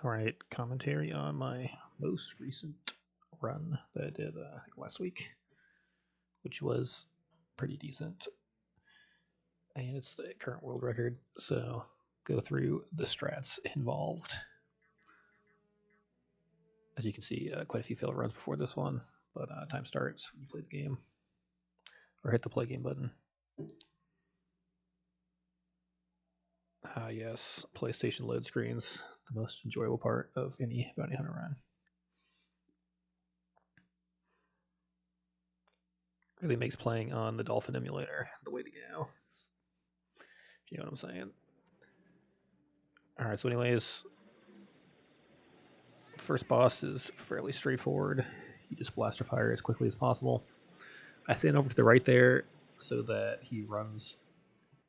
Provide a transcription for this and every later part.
All right, commentary on my most recent run that I did I think last week, which was pretty decent. And it's the current world record, so go through the strats involved. As you can see, quite a few failed runs before this one, but time starts when you play the game or hit the play game button. Yes, PlayStation load screens, the most enjoyable part of any bounty hunter run. Really makes playing on the Dolphin emulator the way to go. If you know what I'm saying. Alright, so anyways, the first boss is fairly straightforward. You just blaster fire as quickly as possible. I stand over to the right there so that he runs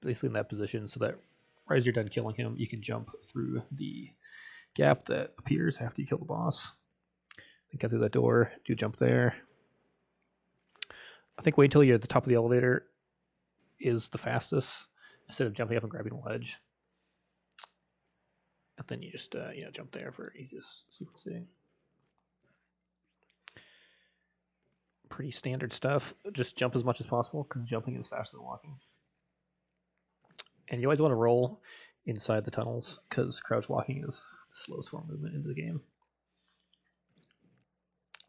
basically in that position so that right as you're done killing him, you can jump through the gap that appears after you kill the boss. Then get through that door, do jump there. I think wait until you're at the top of the elevator is the fastest instead of jumping up and grabbing the ledge. And then you just jump there for easiest sequencing. Pretty standard stuff. Just jump as much as possible because jumping is faster than walking. And you always want to roll inside the tunnels because crouch walking is the slowest form of movement into the game.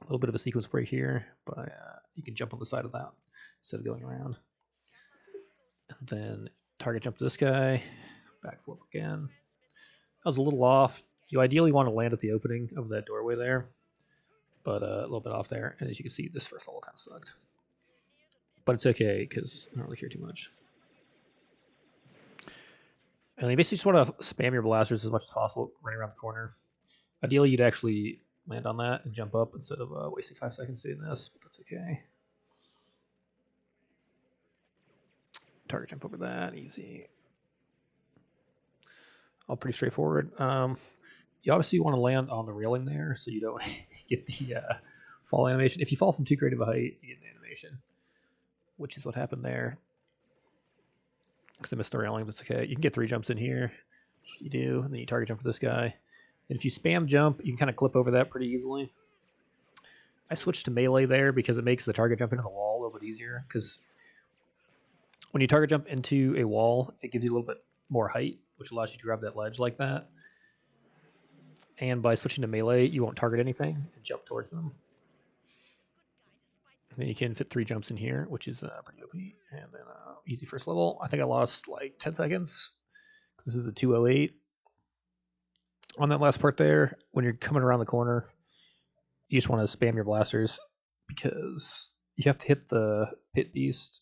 A little bit of a sequence break here, but you can jump on the side of that instead of going around. And then target jump to this guy, backflip again. I was a little off. You ideally want to land at the opening of that doorway there, but a little bit off there. And as you can see, this first level kind of sucked. But it's okay because I don't really care too much. And you basically just want to spam your blasters as much as possible right around the corner. Ideally, you'd actually land on that and jump up instead of wasting 5 seconds doing this, but that's okay. Target jump over that, easy. All pretty straightforward. You obviously want to land on the railing there so you don't get the fall animation. If you fall from too great of a height, you get an animation, which is what happened there. Because I missed the railing, but it's okay. You can get 3 jumps in here. That's what you do. And then you target jump for this guy. And if you spam jump, you can kind of clip over that pretty easily. I switched to melee there because it makes the target jump into the wall a little bit easier. Because when you target jump into a wall, it gives you a little bit more height, which allows you to grab that ledge like that. And by switching to melee, you won't target anything and jump towards them. And then you can fit 3 jumps in here, which is pretty OP. And then easy first level. I think I lost like 10 seconds. This is a 2:08. On that last part there, when you're coming around the corner, you just want to spam your blasters because you have to hit the pit beast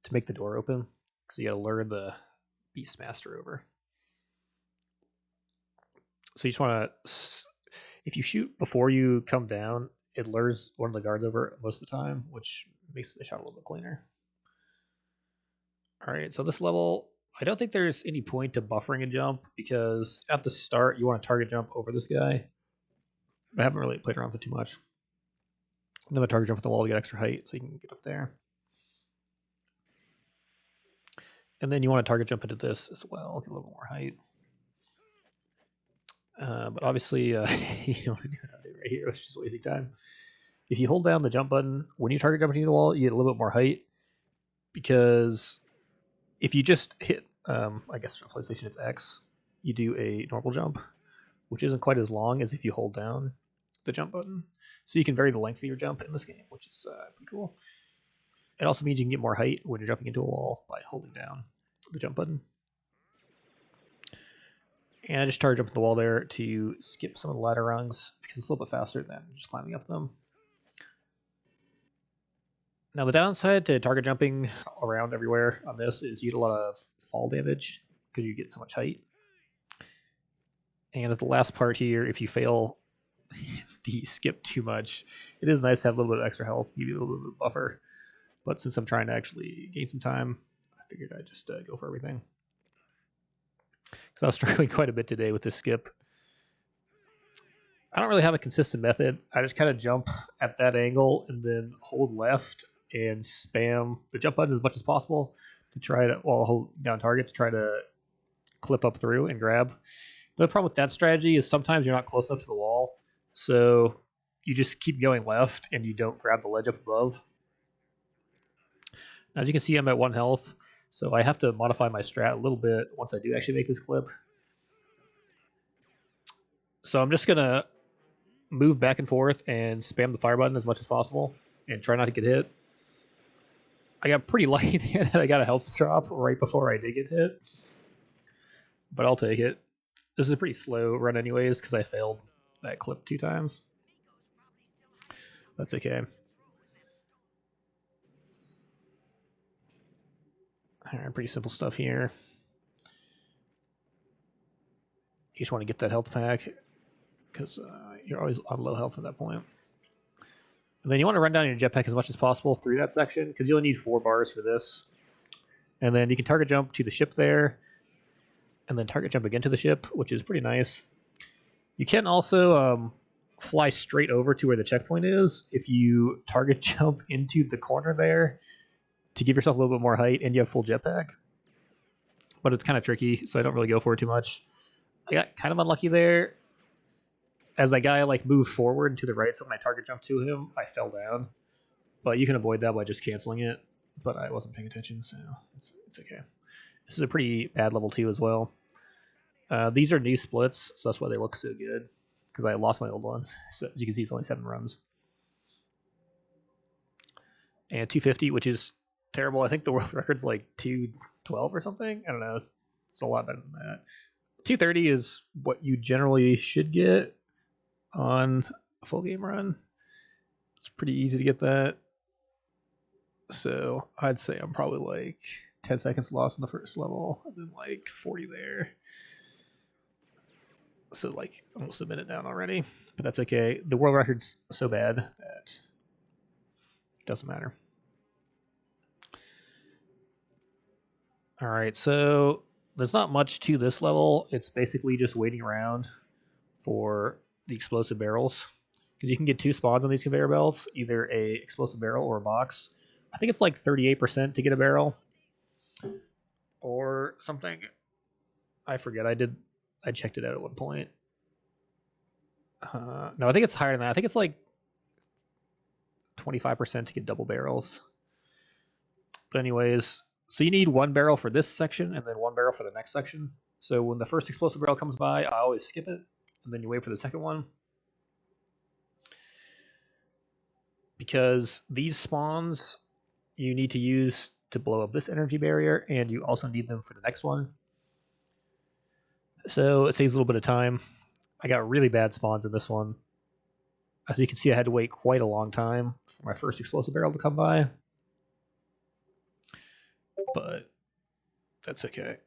to make the door open. Because you got to lure the beast master over. So you just want to, if you shoot before you come down, it lures one of the guards over most of the time, which makes the shot a little bit cleaner. All right, so this level, I don't think there's any point to buffering a jump because at the start, you want to target jump over this guy. I haven't really played around with it too much. Another target jump at the wall to get extra height so you can get up there. And then you want to target jump into this as well, get a little more height. But obviously, you don't want to do it right here. It's just wasting time. If you hold down the jump button, when you target jump into the wall, you get a little bit more height. Because if you just hit, I guess for PlayStation it's X, you do a normal jump, which isn't quite as long as if you hold down the jump button. So you can vary the length of your jump in this game, which is pretty cool. It also means you can get more height when you're jumping into a wall by holding down the jump button. And I just target jump the wall there to skip some of the ladder rungs because it's a little bit faster than just climbing up them. Now the downside to target jumping around everywhere on this is you get a lot of fall damage because you get so much height. And at the last part here, if you fail the skip too much, it is nice to have a little bit of extra health, give you a little bit of buffer. But since I'm trying to actually gain some time, I figured I'd just go for everything. I was struggling quite a bit today with this skip. I don't really have a consistent method. I just kind of jump at that angle and then hold left and spam the jump button as much as possible to try to, while hold down target to try to clip up through and grab. The problem with that strategy is sometimes you're not close enough to the wall, so you just keep going left and you don't grab the ledge up above. As you can see, I'm at 1 health, so I have to modify my strat a little bit once I do actually make this clip. So I'm just going to move back and forth and spam the fire button as much as possible and try not to get hit. I got pretty lucky that I got a health drop right before I did get hit, but I'll take it. This is a pretty slow run anyways because I failed that clip 2 times. That's okay. Alright, pretty simple stuff here. You just want to get that health pack because you're always on low health at that point. And then you want to run down your jetpack as much as possible through that section because you only need 4 bars for this. And then you can target jump to the ship there and then target jump again to the ship, which is pretty nice. You can also fly straight over to where the checkpoint is if you target jump into the corner there to give yourself a little bit more height and you have full jetpack. But it's kind of tricky, so I don't really go for it too much. I got kind of unlucky there. As that guy moved forward to the right, so when I target jumped to him, I fell down. But you can avoid that by just canceling it. But I wasn't paying attention, so it's okay. This is a pretty bad level 2 as well. These are new splits, so that's why they look so good. Because I lost my old ones. So as you can see, it's only 7 runs. And 250, which is terrible. I think the world record's 212 or something. I don't know. It's a lot better than that. 230 is what you generally should get on a full game run. It's pretty easy to get that. So I'd say I'm probably 10 seconds lost in the first level and then 40 there. So almost a minute down already, but that's okay. The world record's so bad that it doesn't matter. All right, so there's not much to this level. It's basically just waiting around for the explosive barrels because you can get 2 spawns on these conveyor belts, either a explosive barrel or a box. I think it's 38% to get a barrel or something. I forget. I checked it out at one point. No, I think it's higher than that. I think it's 25% to get double barrels. But anyways, so you need 1 barrel for this section and then 1 barrel for the next section. So when the first explosive barrel comes by, I always skip it. And then you wait for the second one. Because these spawns you need to use to blow up this energy barrier, and you also need them for the next one. So it saves a little bit of time. I got really bad spawns in this one. As you can see, I had to wait quite a long time for my first explosive barrel to come by. But that's okay.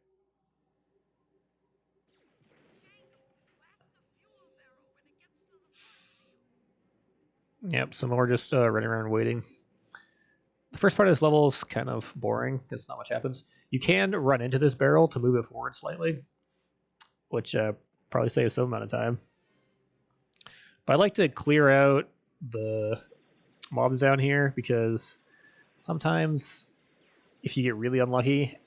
Yep, some more just running around waiting. The first part of this level is kind of boring because not much happens. You can run into this barrel to move it forward slightly, which probably saves some amount of time. But I like to clear out the mobs down here because sometimes if you get really unlucky,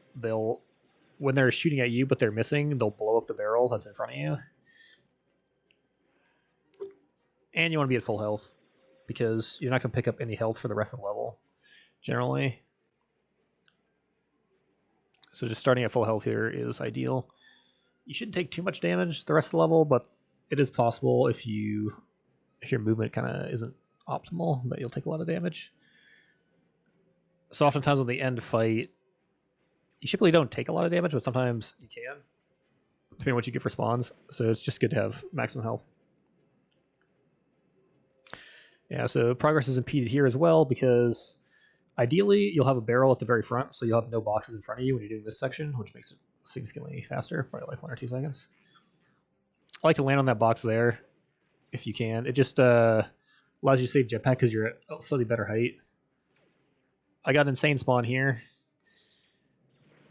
when they're shooting at you but they're missing, they'll blow up the barrel that's in front of you. And you want to be at full health because you're not going to pick up any health for the rest of the level, generally. So just starting at full health here is ideal. You shouldn't take too much damage the rest of the level, but it is possible if your movement kind of isn't optimal that you'll take a lot of damage. So oftentimes when they end fight, you typically don't take a lot of damage, but sometimes you can, depending on what you get for spawns. So it's just good to have maximum health. Yeah, so progress is impeded here as well because ideally you'll have a barrel at the very front, so you'll have no boxes in front of you when you're doing this section, which makes it significantly faster, probably 1 or 2 seconds. I like to land on that box there if you can. It just allows you to save jetpack because you're at a slightly better height. I got an insane spawn here.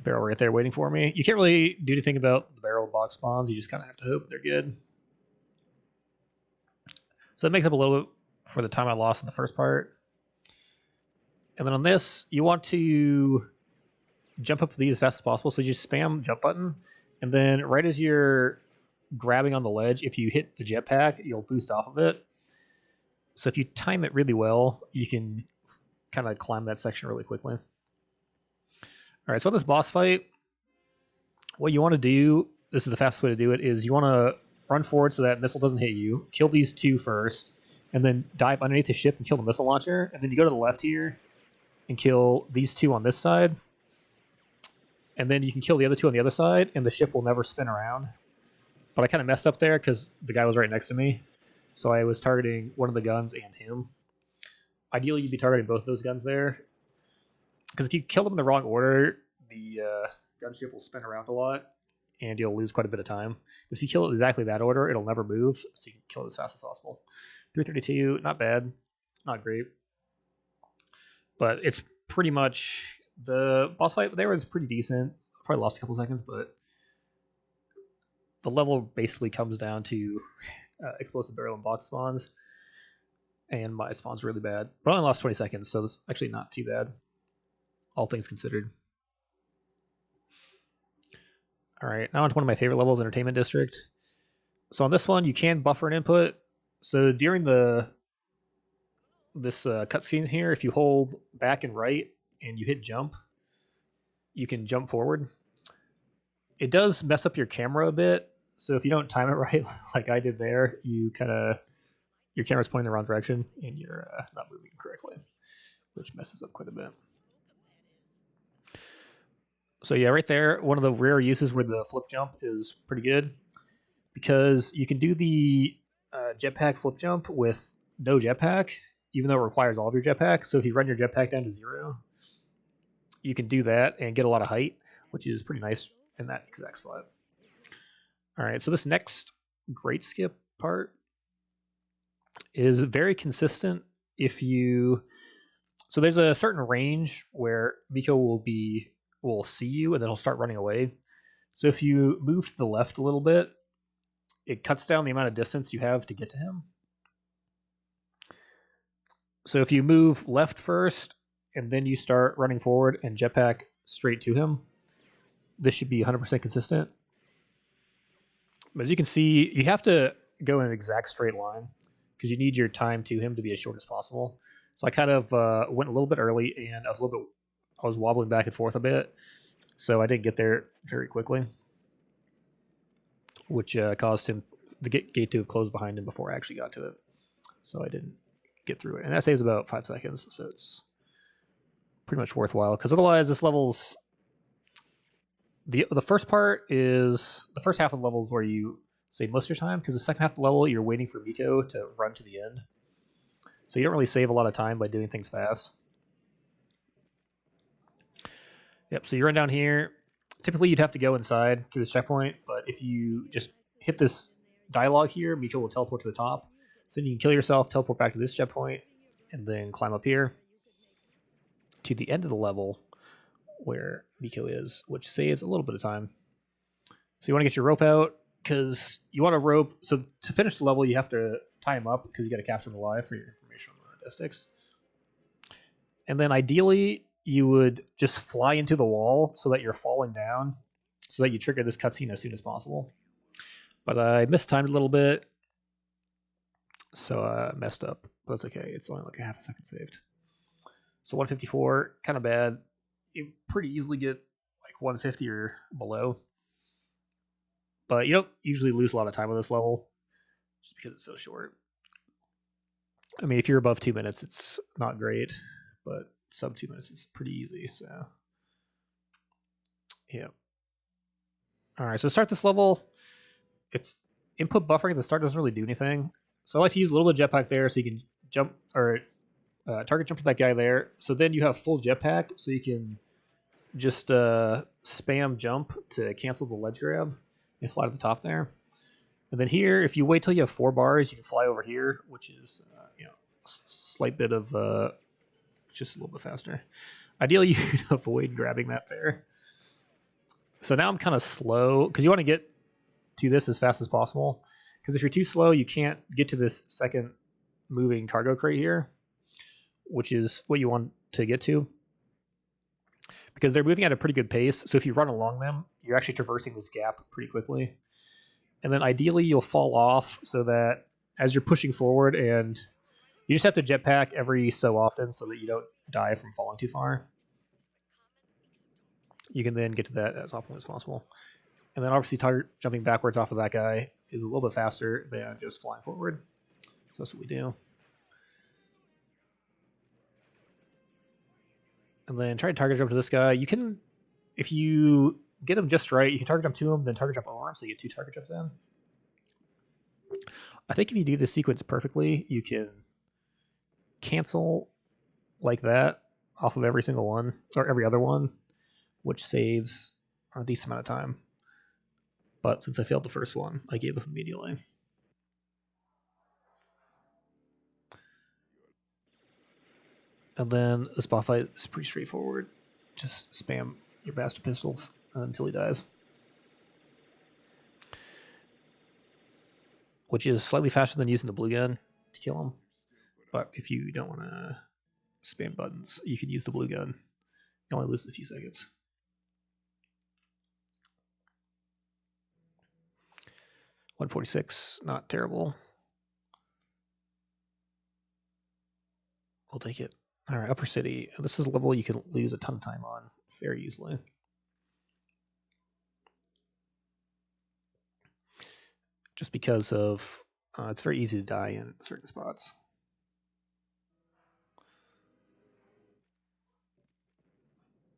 Barrel right there waiting for me. You can't really do anything about the barrel box spawns. You just kind of have to hope they're good. So it makes up a little bit for the time I lost in the first part. And then on this, you want to jump up these as fast as possible. So you just spam jump button. And then right as you're grabbing on the ledge, if you hit the jetpack, you'll boost off of it. So if you time it really well, you can kind of climb that section really quickly. All right, so on this boss fight, what you want to do, this is the fastest way to do it, is you want to run forward so that missile doesn't hit you, kill these two first, and then dive underneath the ship and kill the missile launcher, and then you go to the left here and kill these two on this side, and then you can kill the other two on the other side, and the ship will never spin around. But I kind of messed up there because the guy was right next to me, so I was targeting one of the guns and him. Ideally, you'd be targeting both of those guns there, because if you kill them in the wrong order, the gunship will spin around a lot, and you'll lose quite a bit of time. If you kill it exactly that order, it'll never move, so you can kill it as fast as possible. 332, not bad, not great, but it's pretty much the boss fight there was pretty decent. Probably lost a couple seconds, but the level basically comes down to explosive barrel and box spawns, and my spawn's really bad. But I only lost 20 seconds, so this is actually not too bad, all things considered. All right, now on to one of my favorite levels, Entertainment District. So on this one, you can buffer an input. So during this cutscene here, if you hold back and right and you hit jump, you can jump forward. It does mess up your camera a bit, so if you don't time it right, like I did there, your camera's pointing the wrong direction and you're not moving correctly, which messes up quite a bit. So yeah, right there, one of the rare uses where the flip jump is pretty good, because you can do the jetpack flip jump with no jetpack, even though it requires all of your jetpack. So if you run your jetpack down to 0, you can do that and get a lot of height, which is pretty nice in that exact spot. All right, so this next great skip part is very consistent. So there's a certain range where Miko will see you and then he'll start running away. So if you move to the left a little bit, it cuts down the amount of distance you have to get to him. So if you move left first and then you start running forward and jetpack straight to him, this should be 100% consistent. But as you can see, you have to go in an exact straight line because you need your time to him to be as short as possible. So I kind of went a little bit early, and I was wobbling back and forth a bit, so I didn't get there very quickly, which caused him the gate to have closed behind him before I actually got to it. So I didn't get through it, and that saves about 5 seconds, so it's pretty much worthwhile. Because otherwise, this level's the first part is the first half of the level is where you save most of your time, because the second half of the level you're waiting for Miko to run to the end, so you don't really save a lot of time by doing things fast. Yep, so you run down here. Typically, you'd have to go inside to this checkpoint, but if you just hit this dialogue here, Miko will teleport to the top. So then you can kill yourself, teleport back to this checkpoint, and then climb up here to the end of the level where Miko is, which saves a little bit of time. So you want to get your rope out, because you want to rope. So to finish the level, you have to tie him up, because you got to capture him alive for your information on the sticks. And then ideally, you would just fly into the wall so that you're falling down, so that you trigger this cutscene as soon as possible. But I mistimed a little bit, so I messed up. But that's okay. It's only like a half a second saved. So 154, kind of bad. You pretty easily get like 150 or below. But you don't usually lose a lot of time on this level, just because it's so short. I mean, if you're above 2 minutes, it's not great, but sub 2 minutes is pretty easy, so yeah. All right, so to start this level, it's input buffering at the start doesn't really do anything. So I like to use a little bit of jetpack there so you can jump, or target jump to that guy there. So then you have full jetpack, so you can just spam jump to cancel the ledge grab and fly to the top there. And then here, if you wait till you have 4 bars, you can fly over here, which is a slight bit of just a little bit faster. Ideally, you avoid grabbing that there. So now I'm kind of slow, because you want to get to this as fast as possible. Because if you're too slow, you can't get to this second moving cargo crate here, which is what you want to get to, because they're moving at a pretty good pace. So if you run along them, you're actually traversing this gap pretty quickly. and then ideally you'll fall off so that as you're pushing forward, and you just have to jetpack every so often so that you don't die from falling too far. You can then get to that as optimally as possible. And then obviously jumping backwards off of that guy is a little bit faster than just flying forward. So that's what we do. And then try to target jump to this guy. You can, if you get him just right, you can target jump to him, then target jump over him, so you get 2 target jumps in. I think if you do the sequence perfectly, you can cancel like that off of every single one, or every other one, which saves a decent amount of time. But since I failed the first one, I gave up immediately. And then this boss fight is pretty straightforward. Just spam your bastard pistols until he dies. Which is slightly faster than using the blue gun to kill him. But if you don't want to spam buttons, you can use the blue gun. You only lose a few seconds. $146, not terrible. I'll take it. All right, Upper City. This is a level you can lose a ton of time on very easily. Just because of it's very easy to die in certain spots.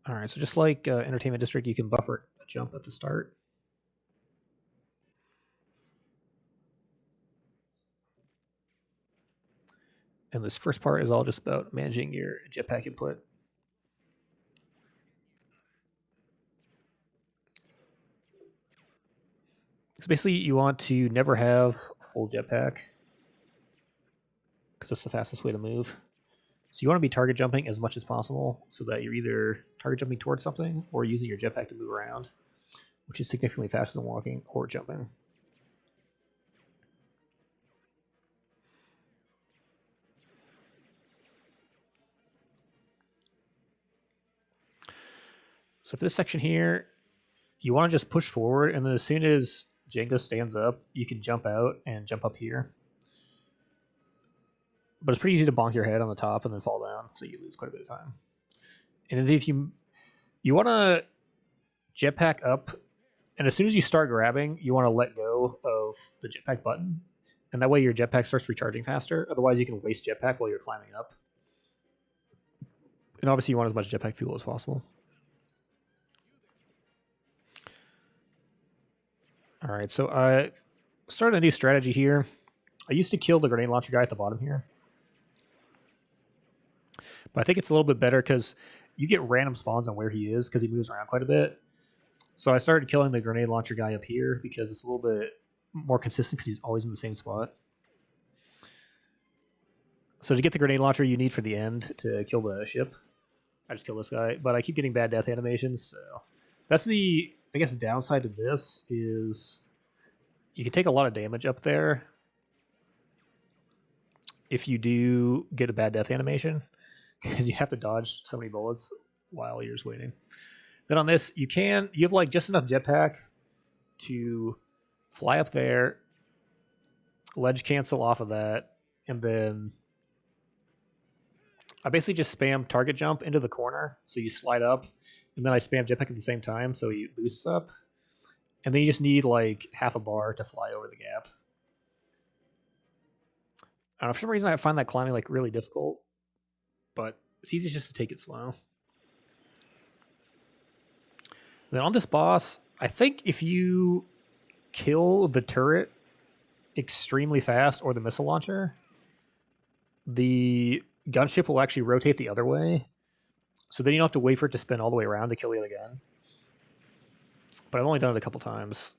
All right, so just like Entertainment District, you can buffer a jump at the start. And this first part is all just about managing your jetpack input. So basically, you want to never have full jetpack, because that's the fastest way to move. So you want to be target jumping as much as possible so that you're either target jumping towards something or using your jetpack to move around, which is significantly faster than walking or jumping. So for this section here, you want to just push forward, and then as soon as Django stands up, you can jump out and jump up here. But it's pretty easy to bonk your head on the top and then fall down, so you lose quite a bit of time. And if you want to jetpack up, and as soon as you start grabbing, you want to let go of the jetpack button, and that way your jetpack starts recharging faster. Otherwise, you can waste jetpack while you're climbing up. And obviously, you want as much jetpack fuel as possible. All right, so I started a new strategy here. I used to kill the grenade launcher guy at the bottom here, but I think it's a little bit better because you get random spawns on where he is because he moves around quite a bit. So I started killing the grenade launcher guy up here because it's a little bit more consistent because he's always in the same spot. So to get the grenade launcher you need for the end to kill the ship, I just kill this guy, but I keep getting bad death animations, so that's the, I guess, downside to this is you can take a lot of damage up there if you do get a bad death animation, because you have to dodge so many bullets while you're just waiting. Then on this, you have like just enough jetpack to fly up there, ledge cancel off of that, and then I basically just spam target jump into the corner, so you slide up, and then I spam jetpack at the same time, so he boosts up. And then you just need like half a bar to fly over the gap. I don't know, for some reason I find that climbing like really difficult, but it's easy just to take it slow. Then on this boss, I think if you kill the turret extremely fast or the missile launcher, the gunship will actually rotate the other way. So then you don't have to wait for it to spin all the way around to kill the other gun. But I've only done it a couple times,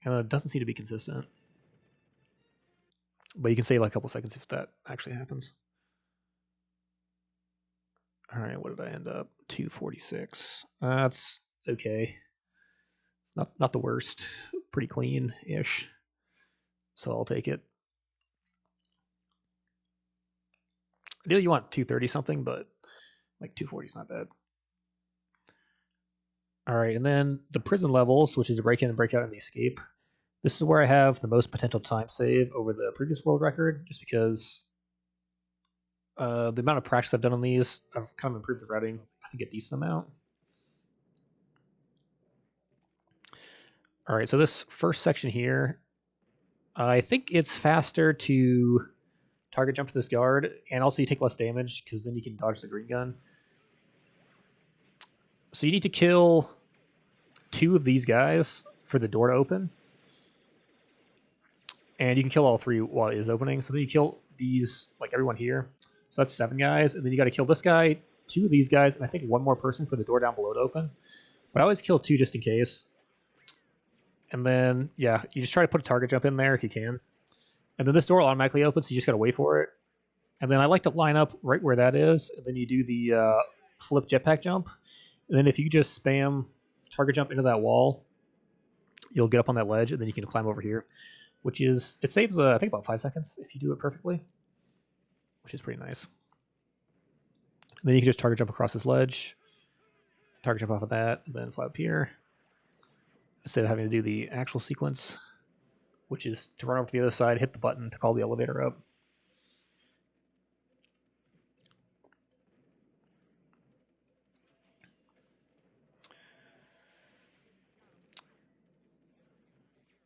and it doesn't seem to be consistent. But you can save like a couple seconds if that actually happens. All right, what did I end up? 246. That's okay. It's not the worst. Pretty clean-ish. So I'll take it. Ideally, you want 230 something, but like 240 is not bad. All right, and then the prison levels, which is the break in and break out and the escape. This is where I have the most potential time save over the previous world record, just because the amount of practice I've done on these, I've kind of improved the routing, I think, a decent amount. All right, so this first section here, I think it's faster to target jump to this guard, and also you take less damage because then you can dodge the green gun. So you need to kill 2 of these guys for the door to open. And you can kill all 3 while it is opening. So then you kill these, like everyone here. So that's 7 guys. And then you got to kill this guy, 2 of these guys, and I think 1 more person for the door down below to open. But I always kill 2 just in case. And then, yeah, you just try to put a target jump in there if you can. And then this door will automatically open, so you just got to wait for it. And then I like to line up right where that is. And then you do the flip jetpack jump. And then if you just spam target jump into that wall, you'll get up on that ledge, and then you can climb over here. Which is, it saves, I think, about 5 seconds if you do it perfectly, which is pretty nice. And then you can just target jump across this ledge, target jump off of that, and then fly up here, instead of having to do the actual sequence, which is to run over to the other side, hit the button to call the elevator up.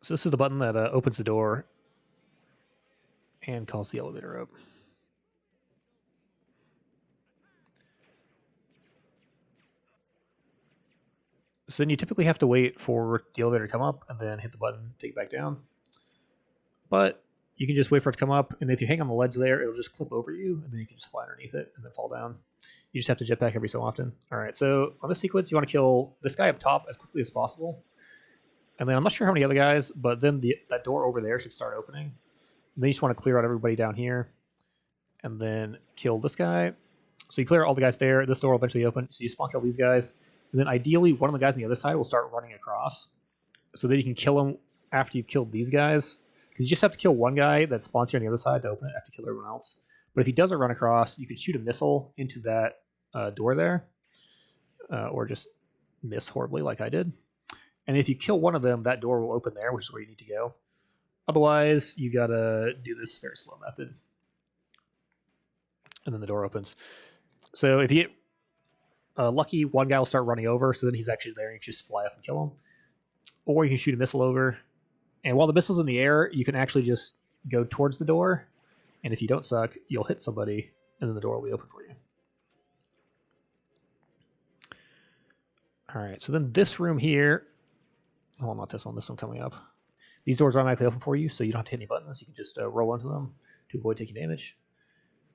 So this is the button that opens the door and calls the elevator up. So then you typically have to wait for the elevator to come up and then hit the button, take it back down. But you can just wait for it to come up, and if you hang on the ledge there, it'll just clip over you, and then you can just fly underneath it and then fall down. You just have to jetpack every so often. All right, so on this sequence, you want to kill this guy up top as quickly as possible. And then I'm not sure how many other guys, but then that door over there should start opening. And then you just want to clear out everybody down here and then kill this guy. So you clear all the guys there. This door will eventually open. So you spawn kill these guys. And then ideally, one of the guys on the other side will start running across. So that you can kill him after you've killed these guys. Because you just have to kill one guy that spawns here on the other side to open it after you kill everyone else. But if he doesn't run across, you can shoot a missile into that door there. Or just miss horribly like I did. And if you kill one of them, that door will open there, which is where you need to go. Otherwise, you gotta do this very slow method. And then the door opens. So if you get lucky, one guy will start running over, so then he's actually there, and you can just fly up and kill him. Or you can shoot a missile over. And while the missile's in the air, you can actually just go towards the door. And if you don't suck, you'll hit somebody, and then the door will be open for you. All right, so then this room here... Oh, not this one coming up. These doors are automatically open for you, so you don't have to hit any buttons. You can just roll into them to avoid taking damage.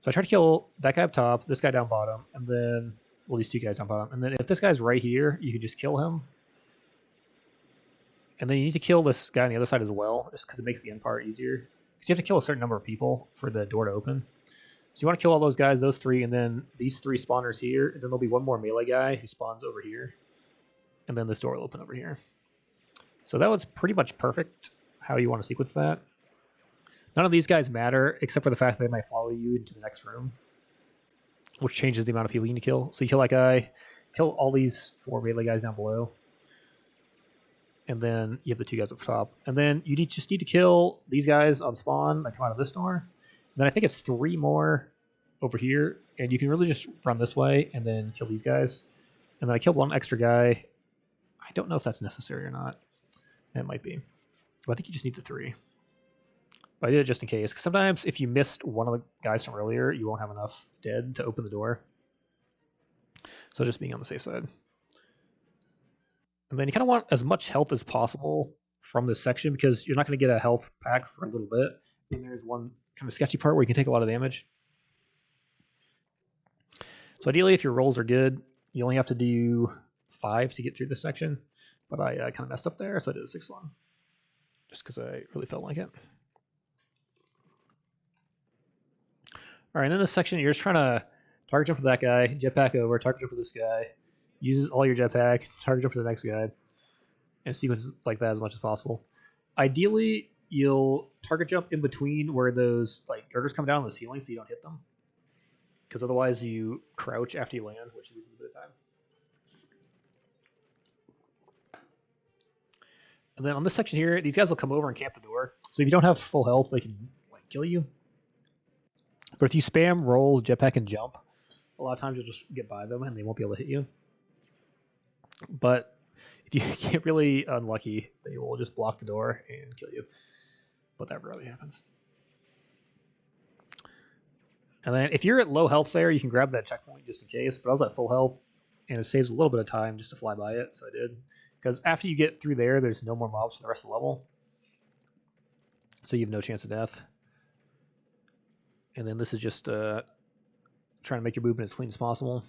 So I try to kill that guy up top, this guy down bottom, and then, well, these 2 guys down bottom. And then if this guy's right here, you can just kill him. And then you need to kill this guy on the other side as well, just because it makes the end part easier. Because you have to kill a certain number of people for the door to open. So you want to kill all those guys, those 3, and then these 3 spawners here. And then there'll be one more melee guy who spawns over here. And then this door will open over here. So that was pretty much perfect how you want to sequence that. None of these guys matter, except for the fact that they might follow you into the next room, which changes the amount of people you need to kill. So you kill that guy, kill all these 4 melee guys down below, and then you have the 2 guys up top. And then you just need to kill these guys on spawn that come out of this door. And then I think it's 3 more over here, and you can really just run this way and then kill these guys. And then I killed 1 extra guy. I don't know if that's necessary or not. It might be. But I think you just need the 3. But I did it just in case. Because sometimes if you missed one of the guys from earlier, you won't have enough dead to open the door. So just being on the safe side. And then you kind of want as much health as possible from this section, because you're not going to get a health pack for a little bit. Then there's one kind of sketchy part where you can take a lot of damage. So ideally, if your rolls are good, you only have to do 5 to get through this section. But I kind of messed up there, so I did a 6-1. Just because I really felt like it. All right, in this section, you're just trying to target jump for that guy, jetpack over, target jump for this guy, uses all your jetpack, target jump for the next guy, and sequence like that as much as possible. Ideally, you'll target jump in between where those like girders come down on the ceiling so you don't hit them. Because otherwise you crouch after you land, which uses a bit of time. And then on this section here, these guys will come over and camp the door. So if you don't have full health, they can like kill you. But if you spam roll, jetpack, and jump, a lot of times you'll just get by them and they won't be able to hit you. But if you get really unlucky, they will just block the door and kill you. But that rarely happens. And then if you're at low health there, you can grab that checkpoint just in case. But I was at full health, and it saves a little bit of time just to fly by it, so I did. Because after you get through there, there's no more mobs for the rest of the level. So you have no chance of death. And then this is just trying to make your movement as clean as possible.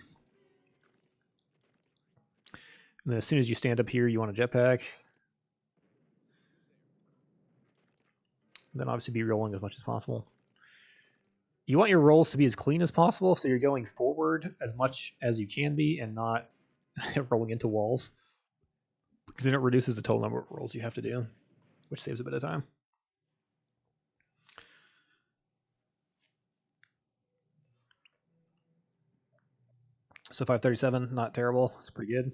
And then as soon as you stand up here, you want a jetpack. And then obviously be rolling as much as possible. You want your rolls to be as clean as possible, so you're going forward as much as you can be and not rolling into walls. Because then it reduces the total number of rolls you have to do, which saves a bit of time. So 537, not terrible. It's pretty good.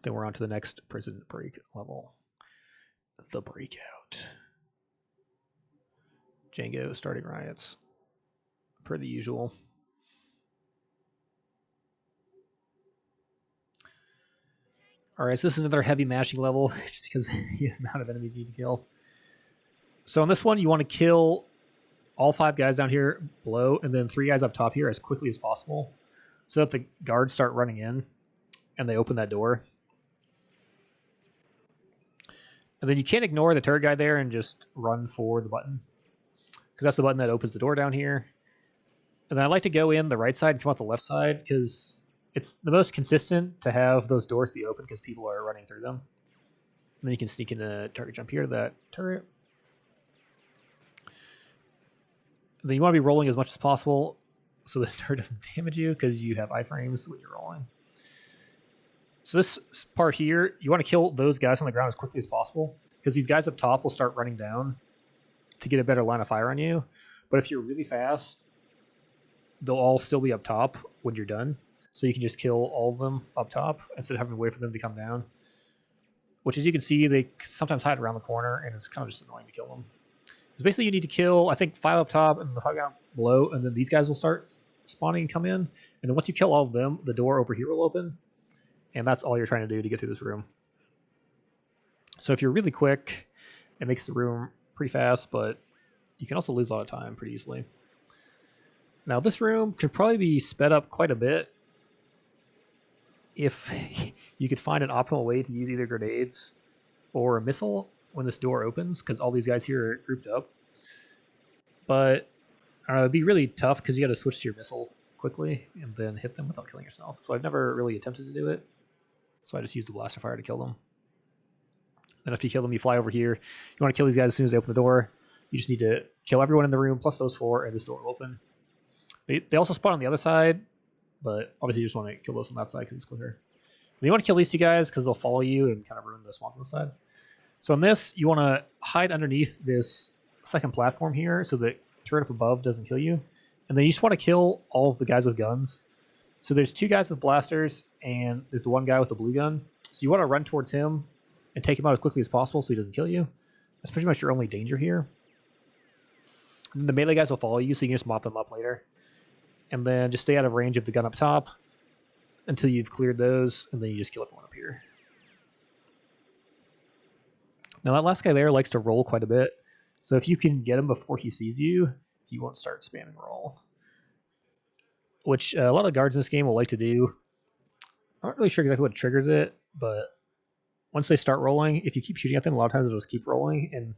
Then we're on to the next prison break level. The Breakout. Django starting riots. Per the usual. Alright, so this is another heavy mashing level, just because the amount of enemies you need to kill. So on this one, you want to kill all 5 guys down here below, and then 3 guys up top here as quickly as possible, so that the guards start running in, and they open that door. And then you can't ignore the turret guy there and just run for the button, because that's the button that opens the door down here. And then I like to go in the right side and come out the left side, because it's the most consistent to have those doors be open because people are running through them. And then you can sneak in a target jump here to that turret. And then you want to be rolling as much as possible so the turret doesn't damage you, because you have iframes when you're rolling. So this part here, you want to kill those guys on the ground as quickly as possible, because these guys up top will start running down to get a better line of fire on you. But if you're really fast, they'll all still be up top when you're done. So you can just kill all of them up top instead of having to wait for them to come down. Which, as you can see, they sometimes hide around the corner, and it's kind of just annoying to kill them. Because basically you need to kill, I think, 5 up top and the 5 down below, and then these guys will start spawning and come in. And then once you kill all of them, the door over here will open. And that's all you're trying to do to get through this room. So if you're really quick, it makes the room pretty fast, but you can also lose a lot of time pretty easily. Now this room could probably be sped up quite a bit if you could find an optimal way to use either grenades or a missile when this door opens, because all these guys here are grouped up. But I don't know, it'd be really tough because you got to switch to your missile quickly and then hit them without killing yourself. So I've never really attempted to do it. So I just use the blaster fire to kill them. Then after you kill them, you fly over here. You want to kill these guys as soon as they open the door. You just need to kill everyone in the room plus those 4, and this door will open. They also spawn on the other side, but obviously you just want to kill those on that side because it's quicker. And you want to kill these 2 guys because they'll follow you and kind of ruin the spawns on the side. So on this, you want to hide underneath this second platform here so the turret up above doesn't kill you. And then you just want to kill all of the guys with guns. So there's 2 guys with blasters, and there's the 1 guy with the blue gun. So you want to run towards him and take him out as quickly as possible so he doesn't kill you. That's pretty much your only danger here. And the melee guys will follow you, so you can just mop them up later. And then just stay out of range of the gun up top until you've cleared those, and then you just kill everyone up here. Now that last guy there likes to roll quite a bit, so if you can get him before he sees you, he won't start spamming roll. Which a lot of guards in this game will like to do. I'm not really sure exactly what triggers it, but once they start rolling, if you keep shooting at them, a lot of times they'll just keep rolling, and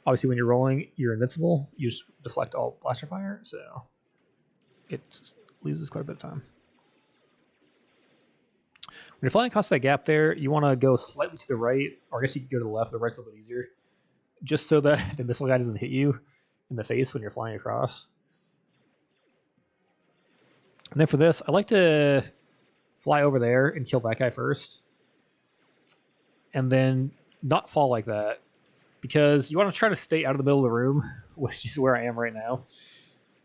obviously when you're rolling, you're invincible. You just deflect all blaster fire, so it loses quite a bit of time. When you're flying across that gap there, you want to go slightly to the right, or I guess you can go to the left. The right's a little bit easier, just so that the missile guy doesn't hit you in the face when you're flying across. And then for this, I like to fly over there and kill that guy first, and then not fall like that, because you want to try to stay out of the middle of the room, which is where I am right now.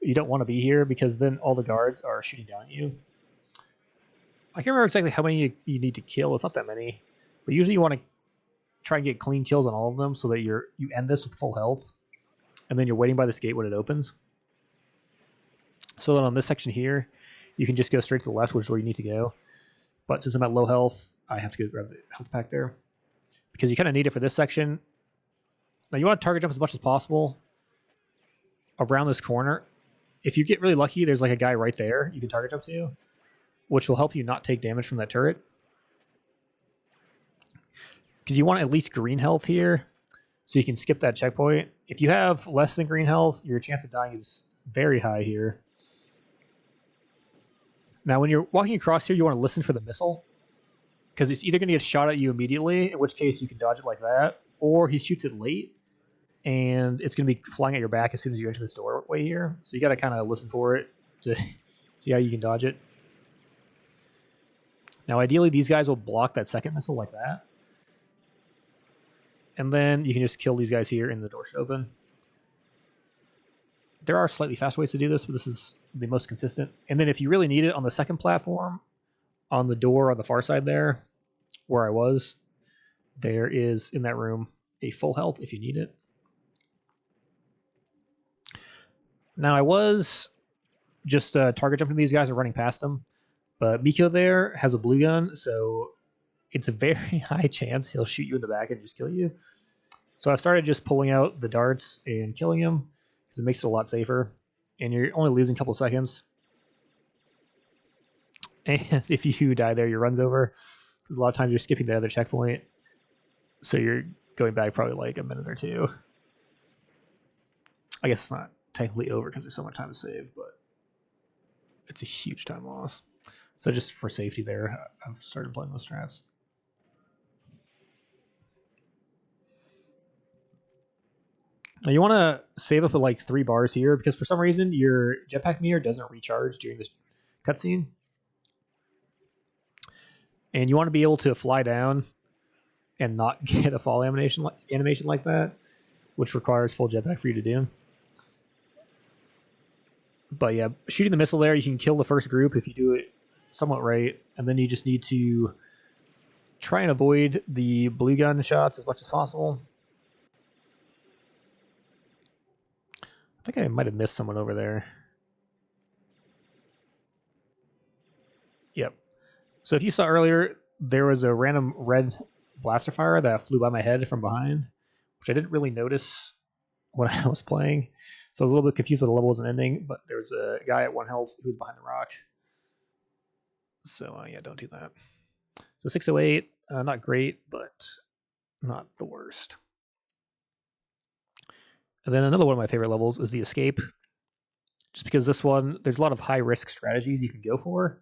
You don't want to be here because then all the guards are shooting down at you. I can't remember exactly how many you need to kill. It's not that many, but usually you want to try and get clean kills on all of them so that you end this with full health, and then you're waiting by this gate when it opens. So then on this section here, you can just go straight to the left, which is where you need to go. But since I'm at low health, I have to go grab the health pack there because you kind of need it for this section. Now you want to target jump as much as possible around this corner. If you get really lucky, there's like a guy right there you can target jump to, which will help you not take damage from that turret. Because you want at least green health here, so you can skip that checkpoint. If you have less than green health, your chance of dying is very high here. Now, when you're walking across here, you want to listen for the missile, because it's either going to get shot at you immediately, in which case you can dodge it like that, or he shoots it late, and it's going to be flying at your back as soon as you enter this doorway here. So you got to kind of listen for it to see how you can dodge it. Now, ideally, these guys will block that second missile like that. And then you can just kill these guys here and the door should open. There are slightly faster ways to do this, but this is the most consistent. And then if you really need it on the second platform, on the door on the far side there, where I was, there is, in that room, a full health if you need it. Now, I was just target jumping these guys and running past them, but Miko there has a blue gun, so it's a very high chance he'll shoot you in the back and just kill you. So I've started just pulling out the darts and killing him because it makes it a lot safer. And you're only losing a couple seconds. And if you die there, your run's over. Because a lot of times you're skipping the other checkpoint. So you're going back probably like a minute or two. I guess it's not technically over because there's so much time to save, but it's a huge time loss. So just for safety there, I've started playing those strats. Now you want to save up at like 3 bars here because for some reason your jetpack meter doesn't recharge during this cutscene. And you want to be able to fly down and not get a fall animation like that, which requires full jetpack for you to do. But yeah, shooting the missile there, you can kill the first group if you do it somewhat right, and then you just need to try and avoid the blue gun shots as much as possible. I think I might have missed someone over there. Yep. So if you saw earlier, there was a random red blaster fire that flew by my head from behind, which I didn't really notice when I was playing. So I was a little bit confused when the level wasn't ending, but there was a guy at 1 health who was behind the rock. So yeah, don't do that. So 608, not great, but not the worst. And then another one of my favorite levels is the escape. Just because this one, there's a lot of high risk strategies you can go for,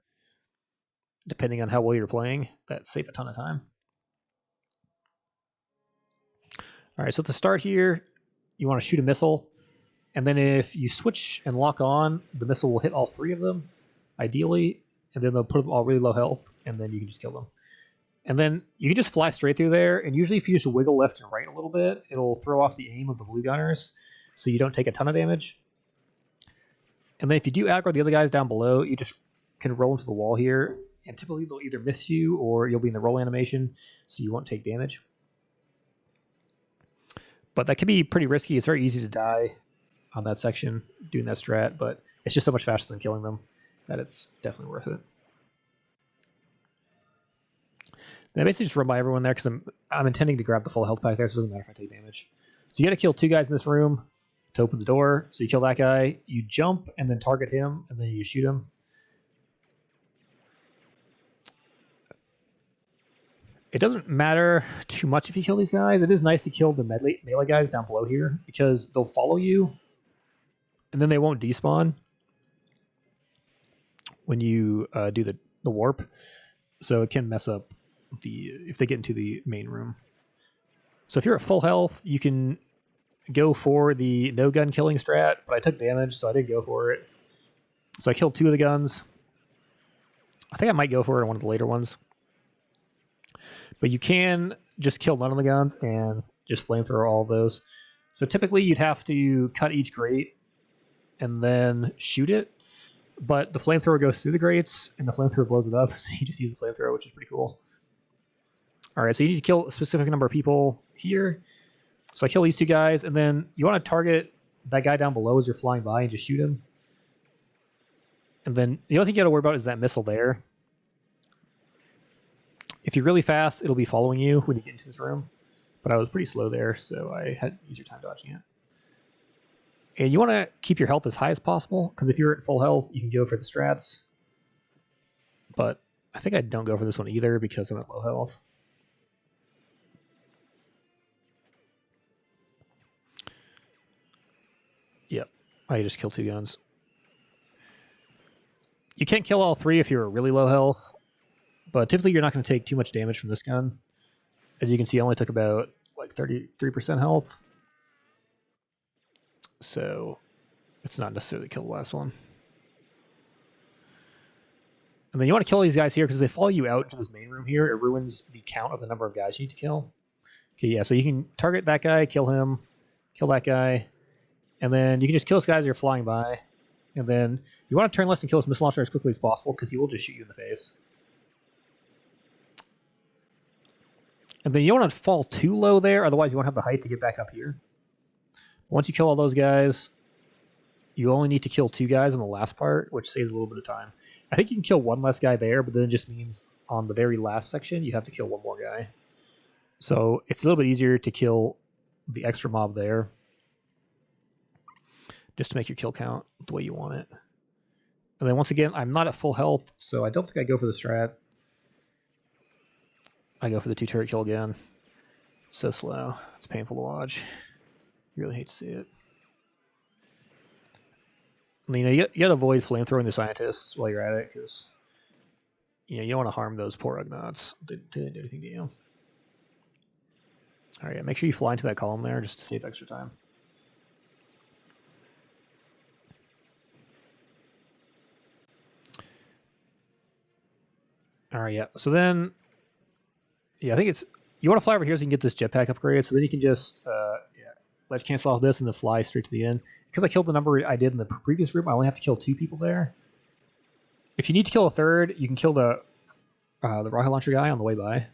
depending on how well you're playing, that save a ton of time. All right, so at the start here, you want to shoot a missile. And then if you switch and lock on, the missile will hit all 3 of them, ideally. And then they'll put them all really low health, and then you can just kill them. And then you can just fly straight through there, and usually if you just wiggle left and right a little bit, it'll throw off the aim of the blue gunners, so you don't take a ton of damage. And then if you do aggro the other guys down below, you just can roll into the wall here, and typically they'll either miss you, or you'll be in the roll animation, so you won't take damage. But that can be pretty risky. It's very easy to die on that section doing that strat, but it's just so much faster than killing them that it's definitely worth it. And I basically just run by everyone there because I'm intending to grab the full health pack there, so it doesn't matter if I take damage. So you got to kill 2 guys in this room to open the door. So you kill that guy, you jump and then target him, and then you shoot him. It doesn't matter too much if you kill these guys. It is nice to kill the melee guys down below here because they'll follow you, and then they won't despawn when you do the warp. So it can mess up if they get into the main room. So if you're at full health, you can go for the no gun killing strat, but I took damage, so I didn't go for it. So I killed 2 of the guns. I think I might go for it in one of the later ones. But you can just kill none of the guns and just flamethrower all of those. So typically you'd have to cut each grate and then shoot it. But the flamethrower goes through the grates, and the flamethrower blows it up, so you just use the flamethrower, which is pretty cool. Alright, so you need to kill a specific number of people here. So I kill these two guys, and then you want to target that guy down below as you're flying by and just shoot him. And then the only thing you got to worry about is that missile there. If you're really fast, it'll be following you when you get into this room. But I was pretty slow there, so I had easier time dodging it. And you want to keep your health as high as possible, because if you're at full health, you can go for the strats. But I think I don't go for this one either, because I'm at low health. Yep, I just killed 2 guns. You can't kill all 3 if you're really low health, but typically you're not going to take too much damage from this gun. As you can see, I only took about like 33% health. So it's not necessarily kill the last one. And then you want to kill these guys here because they follow you out into this main room here. It ruins the count of the number of guys you need to kill. Okay, yeah, so you can target that guy, kill him, kill that guy, and then you can just kill this guy as you're flying by. And then you want to turn left and kill this missile launcher as quickly as possible because he will just shoot you in the face. And then you don't want to fall too low there, otherwise you won't have the height to get back up here. Once you kill all those guys, you only need to kill 2 guys in the last part, which saves a little bit of time. I think you can kill 1 less guy there, but then it just means on the very last section, you have to kill 1 more guy. So it's a little bit easier to kill the extra mob there, just to make your kill count the way you want it. And then once again, I'm not at full health, so I don't think I go for the strat. I go for the 2 turret kill again. So slow. It's painful to watch. You really hate to see it. You know, you got to avoid flamethrowing the scientists while you're at it, because you don't want to harm those poor Ugnaughts. They didn't do anything to you. All right, yeah, make sure you fly into that column there just to save extra time. All right, yeah. So then, yeah, I think it's you want to fly over here so you can get this jetpack upgrade. So then you can just let's cancel off this and then fly straight to the end. Because I killed the number I did in the previous room, I only have to kill 2 people there. If you need to kill a 3rd, you can kill the rocket launcher guy on the way by.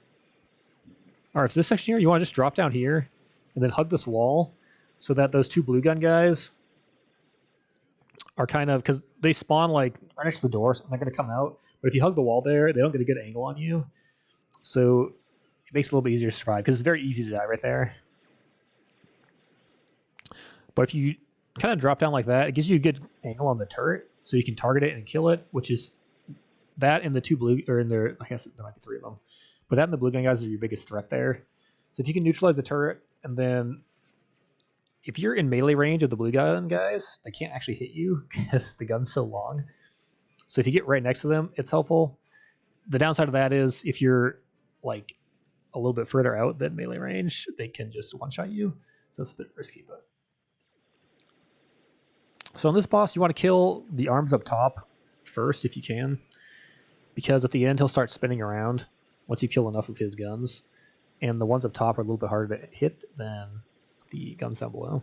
All right, so this section here, you want to just drop down here and then hug this wall so that those 2 blue gun guys are kind of, because they spawn like right next to the door, so they're going to come out. But if you hug the wall there, they don't get a good angle on you. So it makes it a little bit easier to survive because it's very easy to die right there. But if you kind of drop down like that, it gives you a good angle on the turret, so you can target it and kill it, which is that and the 2 blue, or in there, I guess there might be 3 of them. But that and the blue gun guys are your biggest threat there. So if you can neutralize the turret, and then if you're in melee range of the blue gun guys, they can't actually hit you because the gun's so long. So if you get right next to them, it's helpful. The downside of that is if you're like a little bit further out than melee range, they can just one-shot you. So it's a bit risky, but. So on this boss, you want to kill the arms up top first if you can, because at the end he'll start spinning around once you kill enough of his guns, and the ones up top are a little bit harder to hit than the guns down below,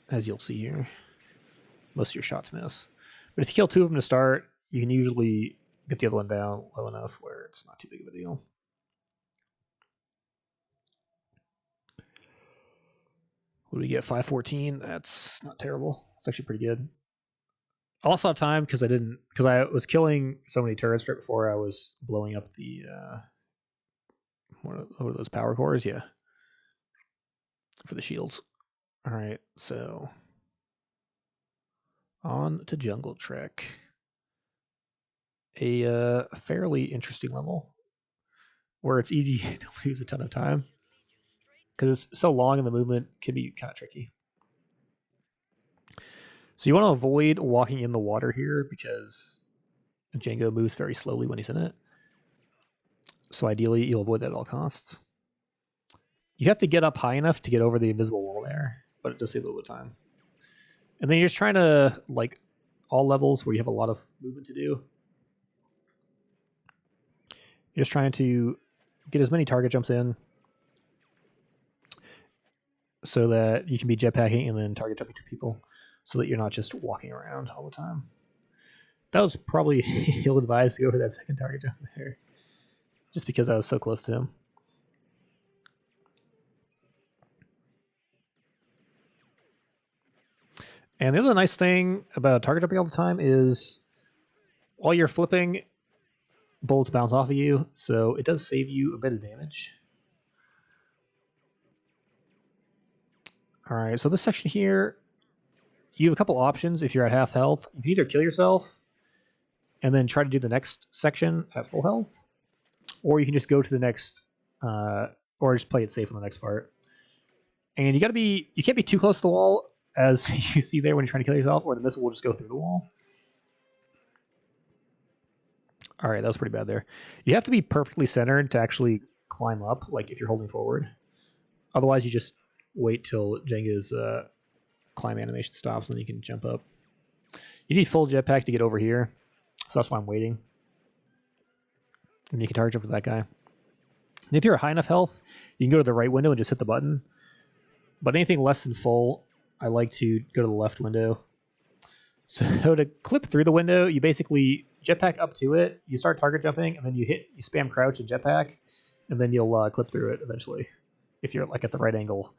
as you'll see here. Most of your shots miss, but if you kill 2 of them to start, you can usually get the other one down low enough where it's not too big of a deal. What do we get? 514. That's not terrible. It's actually pretty good. I lost a lot of time because I was killing so many turrets right before I was blowing up the what are those power cores? Yeah, for the shields. All right, so on to Jungle Trek. A fairly interesting level where it's easy to lose a ton of time because it's so long and the movement can be kind of tricky. So you want to avoid walking in the water here because Django moves very slowly when he's in it. So ideally, you'll avoid that at all costs. You have to get up high enough to get over the invisible wall there, but it does save a little bit of time. And then you're just trying to, like, all levels where you have a lot of movement to do. You're just trying to get as many target jumps in so that you can be jetpacking and then target jumping to people. so that you're not just walking around all the time. That was probably ill-advised to go for that second target jump there, just because I was so close to him. And the other nice thing about target jumping all the time is while you're flipping, bullets bounce off of you, so it does save you a bit of damage. All right, so this section here, you have a couple options if you're at half health. You can either kill yourself and then try to do the next section at full health, or you can just go to the next, or just play it safe on the next part. And you can't be too close to the wall, as you see there when you're trying to kill yourself, or the missile will just go through the wall. All right, that was pretty bad there. You have to be perfectly centered to actually climb up, like if you're holding forward. Otherwise, you just wait till Jenga's climb animation stops, and then you can jump up. You need full jetpack to get over here, so that's why I'm waiting. And you can target jump with that guy. And if you're at high enough health, you can go to the right window and just hit the button. But anything less than full, I like to go to the left window. So to clip through the window, you basically jetpack up to it, you start target jumping, and then you spam crouch and jetpack, and then you'll clip through it eventually, if you're like at the right angle.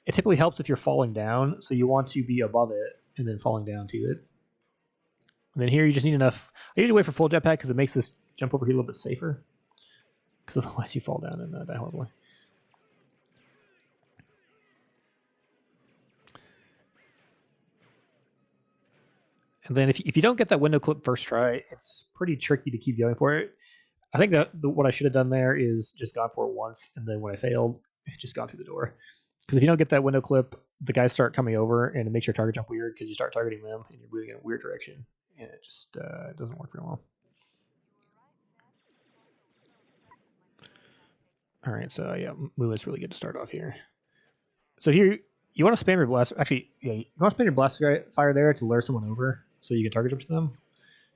It typically helps if you're falling down, so you want to be above it and then falling down to it. And then here you just need enough. I usually wait for full jetpack because it makes this jump over here a little bit safer, because otherwise you fall down and die horribly. And then if you don't get that window clip first try, it's pretty tricky to keep going for it. I think that what I should have done there is just gone for it once, and then when I failed, it just gone through the door. Because if you don't get that window clip, the guys start coming over, and it makes your target jump weird because you start targeting them, and you're moving in a weird direction, and it just doesn't work very well. All right, so yeah, movement's really good to start off here. So here, you want to spam your blast. Actually, yeah, you want to spam your blast fire there to lure someone over, so you can target jump to them,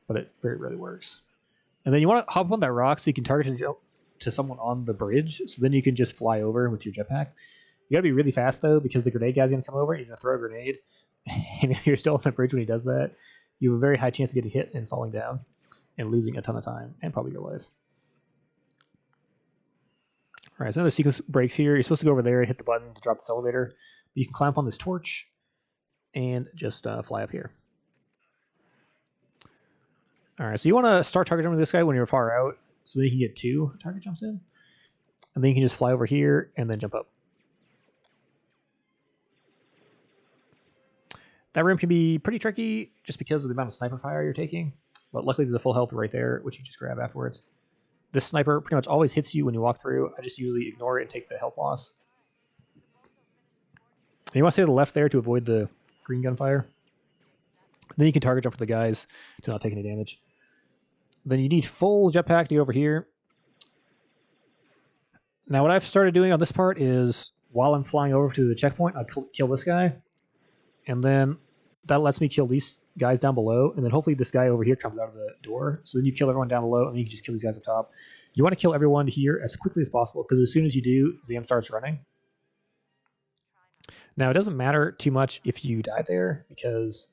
but it very rarely works. And then you want to hop on that rock so you can target to someone on the bridge, so then you can just fly over with your jetpack. You gotta be really fast though, because the grenade guy's gonna come over and you're gonna throw a grenade. And if you're still on the bridge when he does that, you have a very high chance of getting hit and falling down and losing a ton of time and probably your life. All right, so another sequence breaks here. You're supposed to go over there and hit the button to drop this elevator. But you can climb up on this torch and just fly up here. All right, so you want to start target jumping this guy when you're far out, so then you can get 2 target jumps in. And then you can just fly over here and then jump up. That room can be pretty tricky just because of the amount of sniper fire you're taking. But luckily there's a full health right there, which you just grab afterwards. This sniper pretty much always hits you when you walk through. I just usually ignore it and take the health loss. And you want to stay to the left there to avoid the green gunfire. Then you can target jump with the guys to not take any damage. Then you need full jetpack to get over here. Now what I've started doing on this part is, while I'm flying over to the checkpoint, I kill this guy. And then that lets me kill these guys down below. And then hopefully this guy over here comes out of the door. So then you kill everyone down below, and then you can just kill these guys up top. You want to kill everyone here as quickly as possible, because as soon as you do, Zam starts running. Now, it doesn't matter too much if you die there, because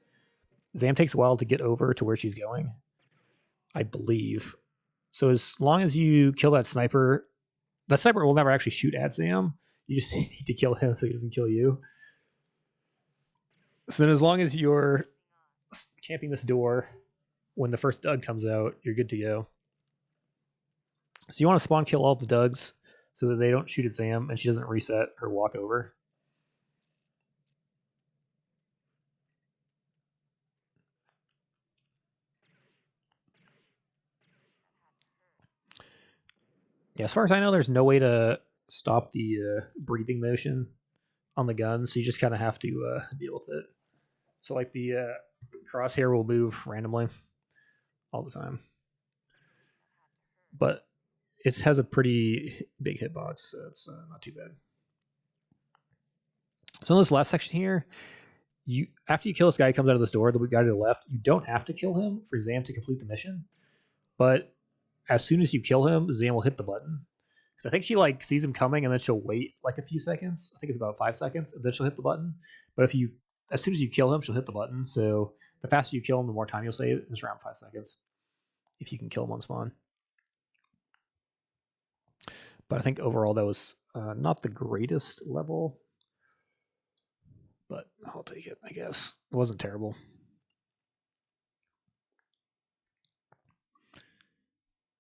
Zam takes a while to get over to where she's going, I believe. So as long as you kill that sniper will never actually shoot at Zam. You just need to kill him so he doesn't kill you. So then as long as you're camping this door, when the first Doug comes out, you're good to go. So you want to spawn kill all the Dougs so that they don't shoot at Zam and she doesn't reset or walk over. Yeah, as far as I know, there's no way to stop the breathing motion on the gun, so you just kind of have to deal with it. So like the crosshair will move randomly all the time. But it has a pretty big hitbox, so it's not too bad. So in this last section here, after you kill this guy who comes out of this door, the guy to the left, you don't have to kill him for Zam to complete the mission. But as soon as you kill him, Zam will hit the button. Because I think she like sees him coming and then she'll wait like a few seconds. I think it's about 5 seconds, and then she'll hit the button. But if you as soon as you kill him, she'll hit the button. So the faster you kill him, the more time you'll save. It's around 5 seconds if you can kill him on spawn. But I think overall that was not the greatest level, but I'll take it, I guess. It wasn't terrible.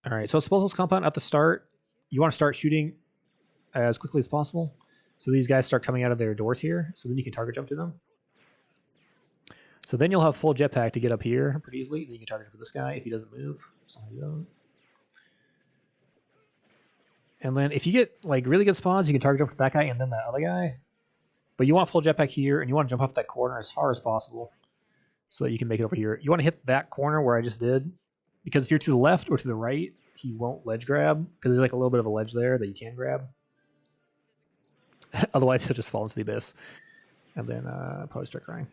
All right, so explosives compound at the start. You want to start shooting as quickly as possible. So these guys start coming out of their doors here, so then you can target jump to them. So then you'll have full jetpack to get up here pretty easily. Then you can target jump to this guy if he doesn't move. And then if you get like really good spawns, you can target jump to that guy and then that other guy. But you want full jetpack here, and you want to jump off that corner as far as possible so that you can make it over here. You want to hit that corner where I just did, because if you're to the left or to the right, he won't ledge grab, because there's like a little bit of a ledge there that you can grab. Otherwise, he'll just fall into the abyss and then probably start crying.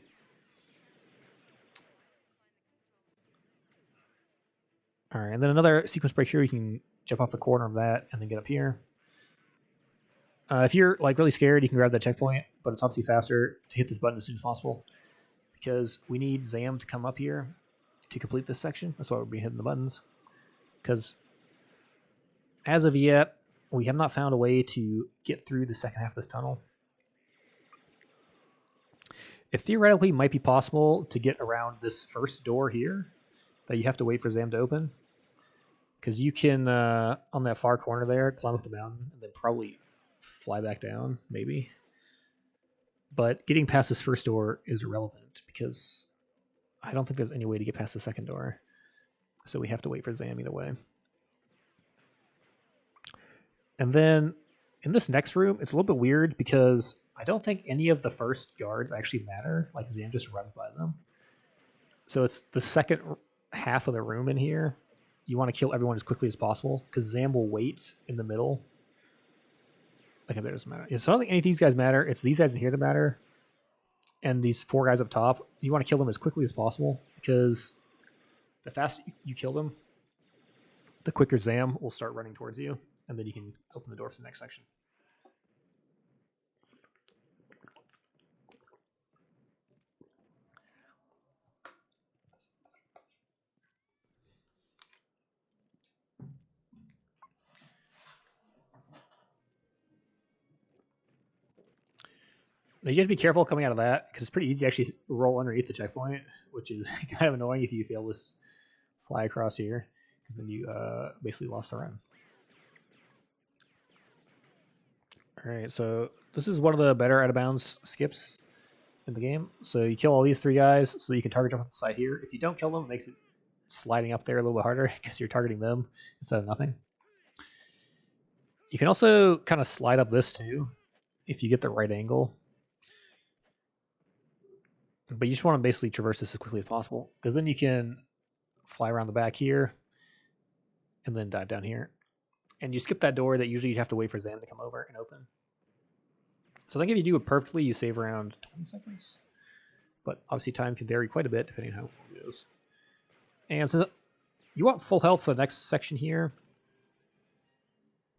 All right, and then another sequence break here. You can jump off the corner of that and then get up here. If you're like really scared, you can grab that checkpoint, but it's obviously faster to hit this button as soon as possible because we need Zam to come up here to complete this section. That's why we'll be hitting the buttons. Because as of yet, we have not found a way to get through the second half of this tunnel. It theoretically might be possible to get around this first door here that you have to wait for Zam to open. Because you can, on that far corner there, climb up the mountain and then probably fly back down, maybe. But getting past this first door is irrelevant because I don't think there's any way to get past the second door. So we have to wait for Zam either way. And then in this next room, it's a little bit weird because I don't think any of the first guards actually matter. Like Zam just runs by them. So it's the second half of the room in here. You want to kill everyone as quickly as possible because Zam will wait in the middle. Like, if that doesn't matter. Yeah, so I don't think any of these guys matter. It's these guys in here that matter. And these 4 guys up top, you want to kill them as quickly as possible because the faster you kill them, the quicker Zam will start running towards you. And then you can open the door for the next section. Now you have to be careful coming out of that because it's pretty easy to actually roll underneath the checkpoint, which is kind of annoying if you fail this fly across here because then you basically lost the run. All right, so this is one of the better out of bounds skips in the game. So you kill all these 3 guys so you can target jump on the side here. If you don't kill them, it makes it sliding up there a little bit harder because you're targeting them instead of nothing. You can also kind of slide up this too if you get the right angle. But you just want to basically traverse this as quickly as possible because then you can fly around the back here and then dive down here. And you skip that door that usually you'd have to wait for Zam to come over and open. So I think if you do it perfectly, you save around 20 seconds. But obviously time can vary quite a bit depending on how long it is. And since you want full health for the next section here.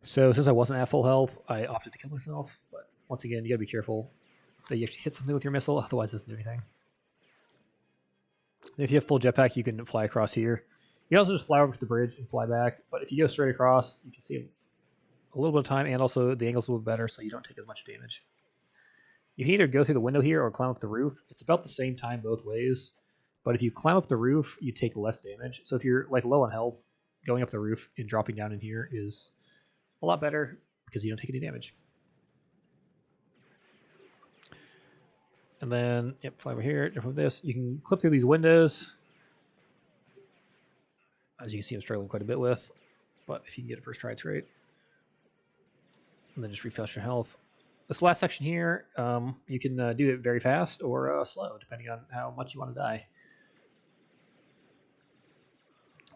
So since I wasn't at full health, I opted to kill myself. But once again, you gotta be careful that you actually hit something with your missile, otherwise it doesn't do anything. If you have full jetpack, you can fly across here. You can also just fly over to the bridge and fly back, but if you go straight across, you can save a little bit of time, and also the angle's a little bit better, so you don't take as much damage. You can either go through the window here or climb up the roof. It's about the same time both ways, but if you climb up the roof, you take less damage. So if you're like low on health, going up the roof and dropping down in here is a lot better because you don't take any damage. And then, yep, fly over here, jump over this. You can clip through these windows. As you can see, I'm struggling quite a bit with. But if you can get it first try, it's great. And then just refresh your health. This last section here, you can do it very fast or slow, depending on how much you want to die.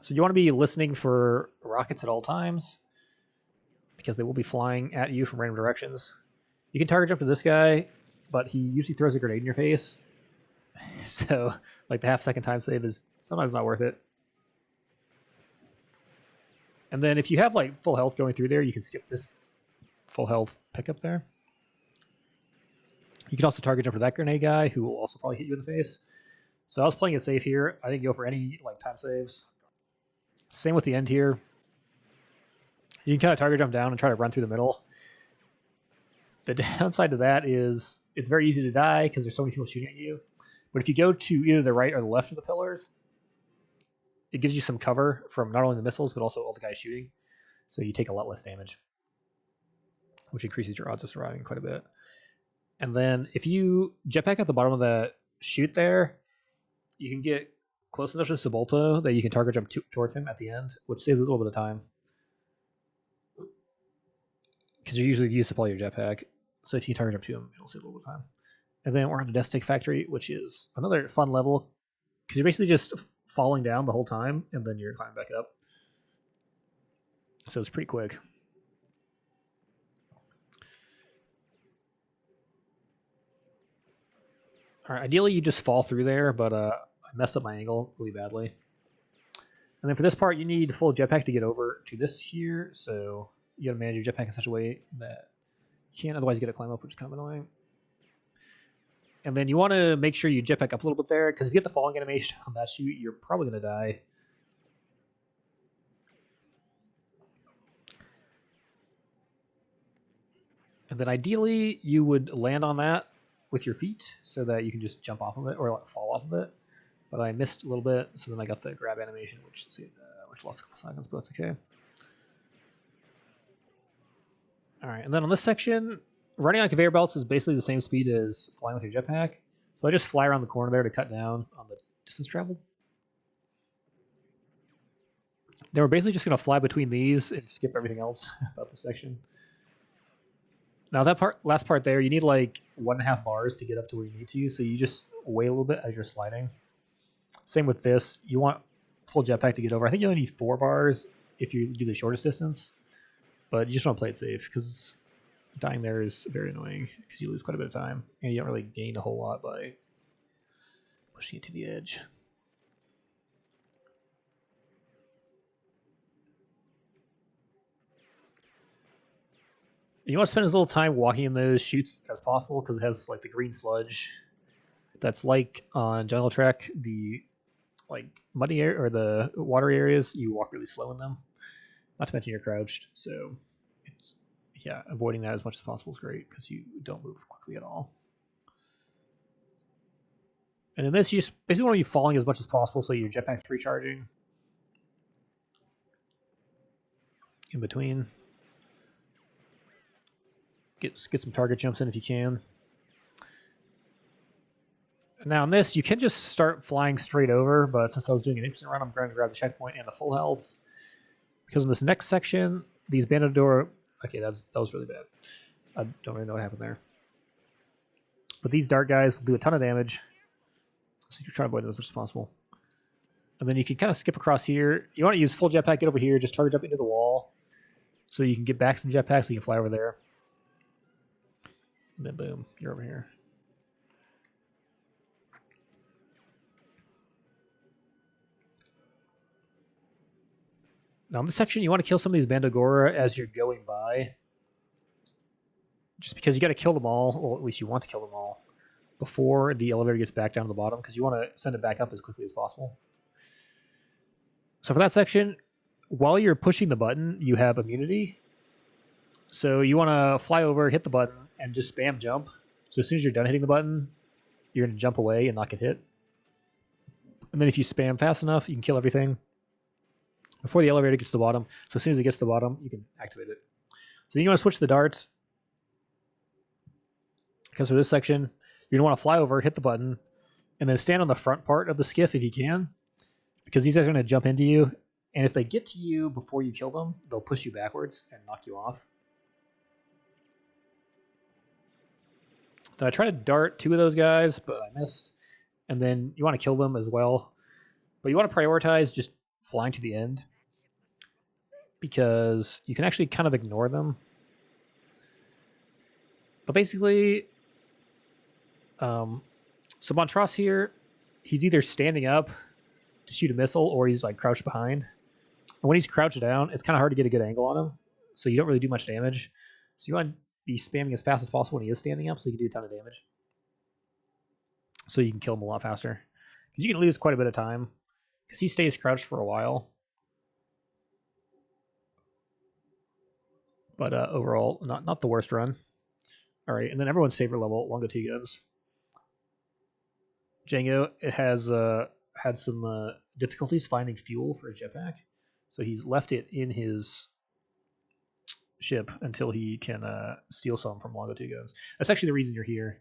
So you want to be listening for rockets at all times, because they will be flying at you from random directions. You can target jump to this guy, but he usually throws a grenade in your face. So, like, the half-second time save is sometimes not worth it. And then if you have, like, full health going through there, you can skip this full health pickup there. You can also target jump to that grenade guy, who will also probably hit you in the face. So I was playing it safe here. I didn't go for any like time saves. Same with the end here. You can kind of target jump down and try to run through the middle. The downside to that is it's very easy to die because there's so many people shooting at you. But if you go to either the right or the left of the pillars, it gives you some cover from not only the missiles, but also all the guys shooting. So you take a lot less damage, which increases your odds of surviving quite a bit. And then if you jetpack at the bottom of the chute there, you can get close enough to Sabolto that you can target jump towards him at the end, which saves a little bit of time. Because you usually use up all your jetpack. So if you target jump to him, it'll save a little bit of time. And then we're on the Death Stick Factory, which is another fun level. Because you're basically just falling down the whole time, and then you're climbing back up. So it's pretty quick. All right, ideally you just fall through there, but I messed up my angle really badly. And then for this part, you need full jetpack to get over to this here. So you got to manage your jetpack in such a way that you can't otherwise get a climb up, which is kind of annoying. And then you want to make sure you jetpack up a little bit there, because if you get the falling animation on that chute, you're probably going to die. And then ideally, you would land on that with your feet so that you can just jump off of it or like fall off of it. But I missed a little bit, so then I got the grab animation, which lost a couple seconds, but that's okay. All right, and then on this section, running on conveyor belts is basically the same speed as flying with your jetpack. So I just fly around the corner there to cut down on the distance travel. Then we're basically just going to fly between these and skip everything else about this section. Now that last part there, you need like 1.5 bars to get up to where you need to, so you just wait a little bit as you're sliding. Same with this. You want full jetpack to get over. I think you only need 4 bars if you do the shortest distance, but you just want to play it safe because dying there is very annoying because you lose quite a bit of time and you don't really gain a whole lot by pushing it to the edge. You want to spend as little time walking in those chutes as possible because it has like the green sludge that's like on Jungle Trek, the like muddy area or the water areas, you walk really slow in them. Not to mention you're crouched, so it's, yeah, avoiding that as much as possible is great because you don't move quickly at all. And in this, you just basically want to be falling as much as possible so your jetpack's recharging in between. Get some target jumps in if you can. Now in this, you can just start flying straight over, but since I was doing an instant run, I'm going to grab the checkpoint and the full health. Because in this next section, these Bandador... Okay, that was really bad. I don't really know what happened there. But these dart guys will do a ton of damage. So you're trying to avoid them as much as possible. And then you can kind of skip across here. You want to use full jetpack, get over here, just target up into the wall. So you can get back some jetpack so you can fly over there. And then boom, you're over here. Now in this section, you want to kill some of these Bandagora as you're going by. Just because you got to kill them all, or at least you want to kill them all, before the elevator gets back down to the bottom, because you want to send it back up as quickly as possible. So for that section, while you're pushing the button, you have immunity. So you want to fly over, hit the button, and just spam jump. So as soon as you're done hitting the button, you're going to jump away and not get hit. And then if you spam fast enough, you can kill everything before the elevator gets to the bottom. So as soon as it gets to the bottom, you can activate it. So then you want to switch to the darts. Because for this section, you're going to want to fly over, hit the button, and then stand on the front part of the skiff if you can. Because these guys are going to jump into you. And if they get to you before you kill them, they'll push you backwards and knock you off. Then I tried to dart 2 of those guys, but I missed. And then you want to kill them as well. But you want to prioritize just flying to the end, because you can actually kind of ignore them. But basically, so Montross here, he's either standing up to shoot a missile or he's like crouched behind. And when he's crouched down, it's kind of hard to get a good angle on him, so you don't really do much damage. So you want to be spamming as fast as possible when he is standing up so you can do a ton of damage. so you can kill him a lot faster. Because you can lose quite a bit of time, because he stays crouched for a while. But overall, not the worst run. All right, and then everyone's favorite level, Longo 2 Guns. Django has had some difficulties finding fuel for his jetpack, so he's left it in his ship until he can steal some from Longo 2 Guns. That's actually the reason you're here.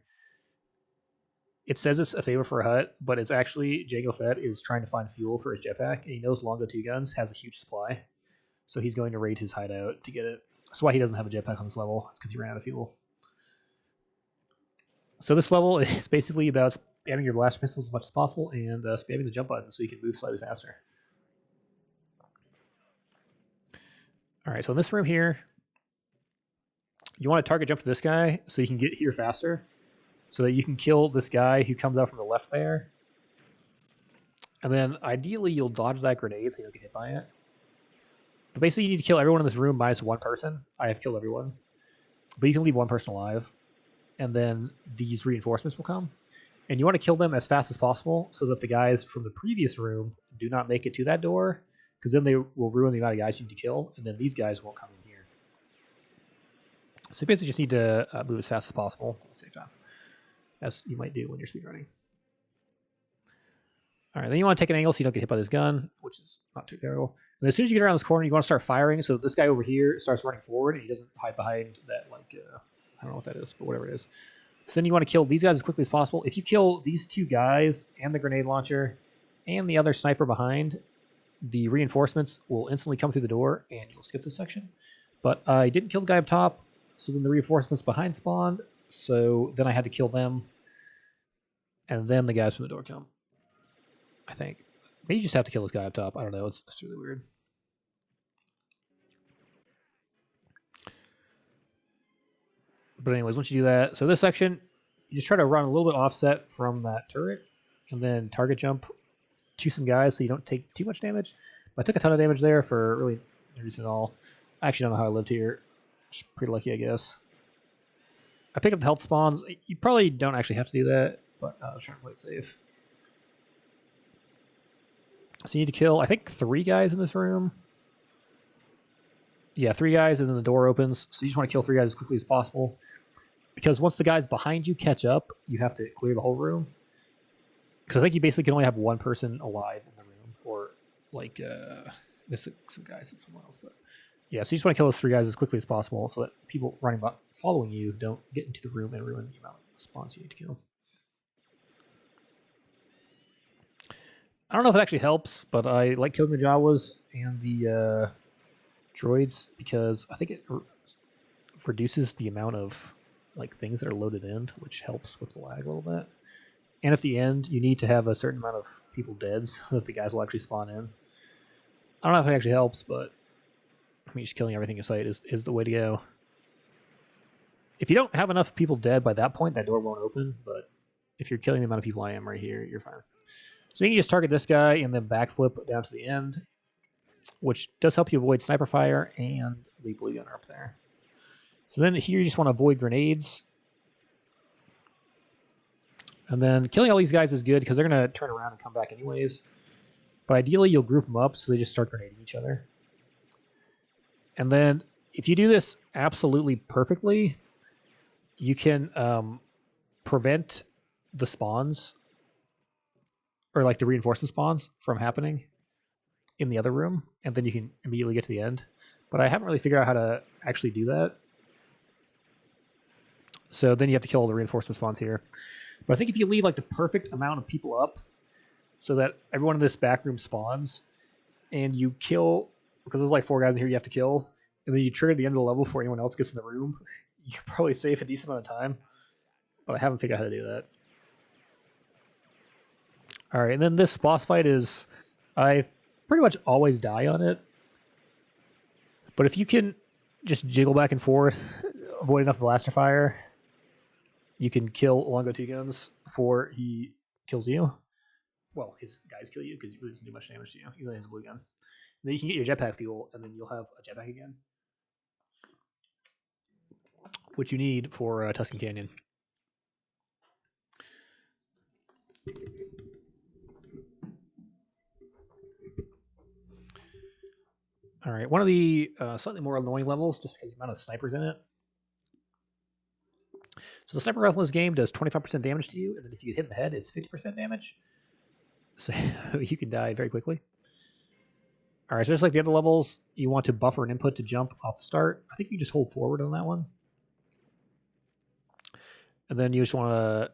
It says it's a favor for a hut, but it's actually Django Fett is trying to find fuel for his jetpack, and he knows Longo 2 Guns has a huge supply, so he's going to raid his hideout to get it. That's why he doesn't have a jetpack on this level. It's because he ran out of fuel. So this level is basically about spamming your blaster pistols as much as possible and spamming the jump button so you can move slightly faster. All right, so in this room here, you want to target jump to this guy so you can get here faster, so that you can kill this guy who comes out from the left there. And then ideally you'll dodge that grenade so you don't get hit by it. But basically you need to kill everyone in this room minus one person. I have killed everyone. But you can leave one person alive. And then these reinforcements will come. And you want to kill them as fast as possible so that the guys from the previous room do not make it to that door, because then they will ruin the amount of guys you need to kill, and then these guys won't come in here. So you basically just need to move as fast as possible to the safe time, as you might do when you're speedrunning. All right, then you want to take an angle so you don't get hit by this gun, which is not too terrible. And as soon as you get around this corner, you want to start firing so that this guy over here starts running forward and he doesn't hide behind that, like, I don't know what that is, but whatever it is. So then you want to kill these guys as quickly as possible. If you kill these two guys and the grenade launcher and the other sniper behind, the reinforcements will instantly come through the door and you'll skip this section. But I didn't kill the guy up top, so then the reinforcements behind spawned, so then I had to kill them, and then the guys from the door come. I think. Maybe you just have to kill this guy up top. I don't know. It's really weird. But anyways, once you do that, so this section, you just try to run a little bit offset from that turret, and then target jump to some guys so you don't take too much damage. But I took a ton of damage there for really no reason at all. I actually don't know how I lived here. Just pretty lucky, I guess. I picked up the health spawns. You probably don't actually have to do that, but I was trying to play it safe. So you need to kill, I think, 3 guys in this room. Yeah, 3 guys, and then the door opens. So you just want to kill 3 guys as quickly as possible. Because once the guys behind you catch up, you have to clear the whole room. Because I think you basically can only have one person alive in the room. Or, like, there's some guys somewhere else. But yeah, so you just want to kill those 3 guys as quickly as possible so that people running following you don't get into the room and ruin the amount of spawns you need to kill. I don't know if it actually helps, but I like killing the Jawas and the droids because I think it reduces the amount of like things that are loaded in, which helps with the lag a little bit. And at the end, you need to have a certain amount of people dead so that the guys will actually spawn in. I don't know if it actually helps, but I mean, just killing everything in sight is the way to go. If you don't have enough people dead by that point, that door won't open. But if you're killing the amount of people I am right here, you're fine. So you can just target this guy and then backflip down to the end, which does help you avoid sniper fire and the blue gunner up there. So then here you just want to avoid grenades. And then killing all these guys is good because they're going to turn around and come back anyways. But ideally you'll group them up so they just start grenading each other. And then if you do this absolutely perfectly, you can prevent the spawns or like the reinforcement spawns from happening in the other room, and then you can immediately get to the end. But I haven't really figured out how to actually do that. So then you have to kill all the reinforcement spawns here. But I think if you leave like the perfect amount of people up so that everyone in this back room spawns and you kill, because there's like 4 guys in here you have to kill, and then you trigger the end of the level before anyone else gets in the room, you can probably save a decent amount of time. But I haven't figured out how to do that. All right, and then this boss fight is, I pretty much always die on it. But if you can just jiggle back and forth, avoid enough blaster fire, you can kill Longo 2 Guns before he kills you. Well, his guys kill you because he really doesn't do much damage to you. He only has a blue gun. And then you can get your jetpack fuel, and then you'll have a jetpack again, which you need for Tuscan Canyon. All right, one of the slightly more annoying levels, just because the amount of snipers in it. So the sniper rifle in this game does 25% damage to you, and then if you get hit in the head, it's 50% damage. So you can die very quickly. All right, so just like the other levels, you want to buffer an input to jump off the start. I think you just hold forward on that one. And then you just want to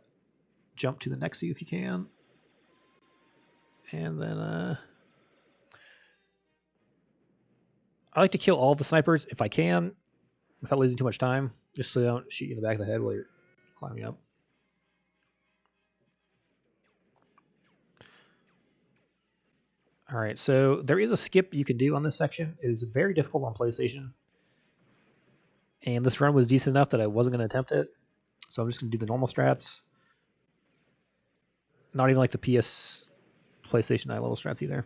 jump to the next to you if you can. And then I like to kill all the snipers if I can, without losing too much time, just so they don't shoot you in the back of the head while you're climbing up. All right, so there is a skip you can do on this section. It is very difficult on PlayStation. And this run was decent enough that I wasn't going to attempt it. So I'm just going to do the normal strats. Not even like the PS PlayStation Eye level strats either.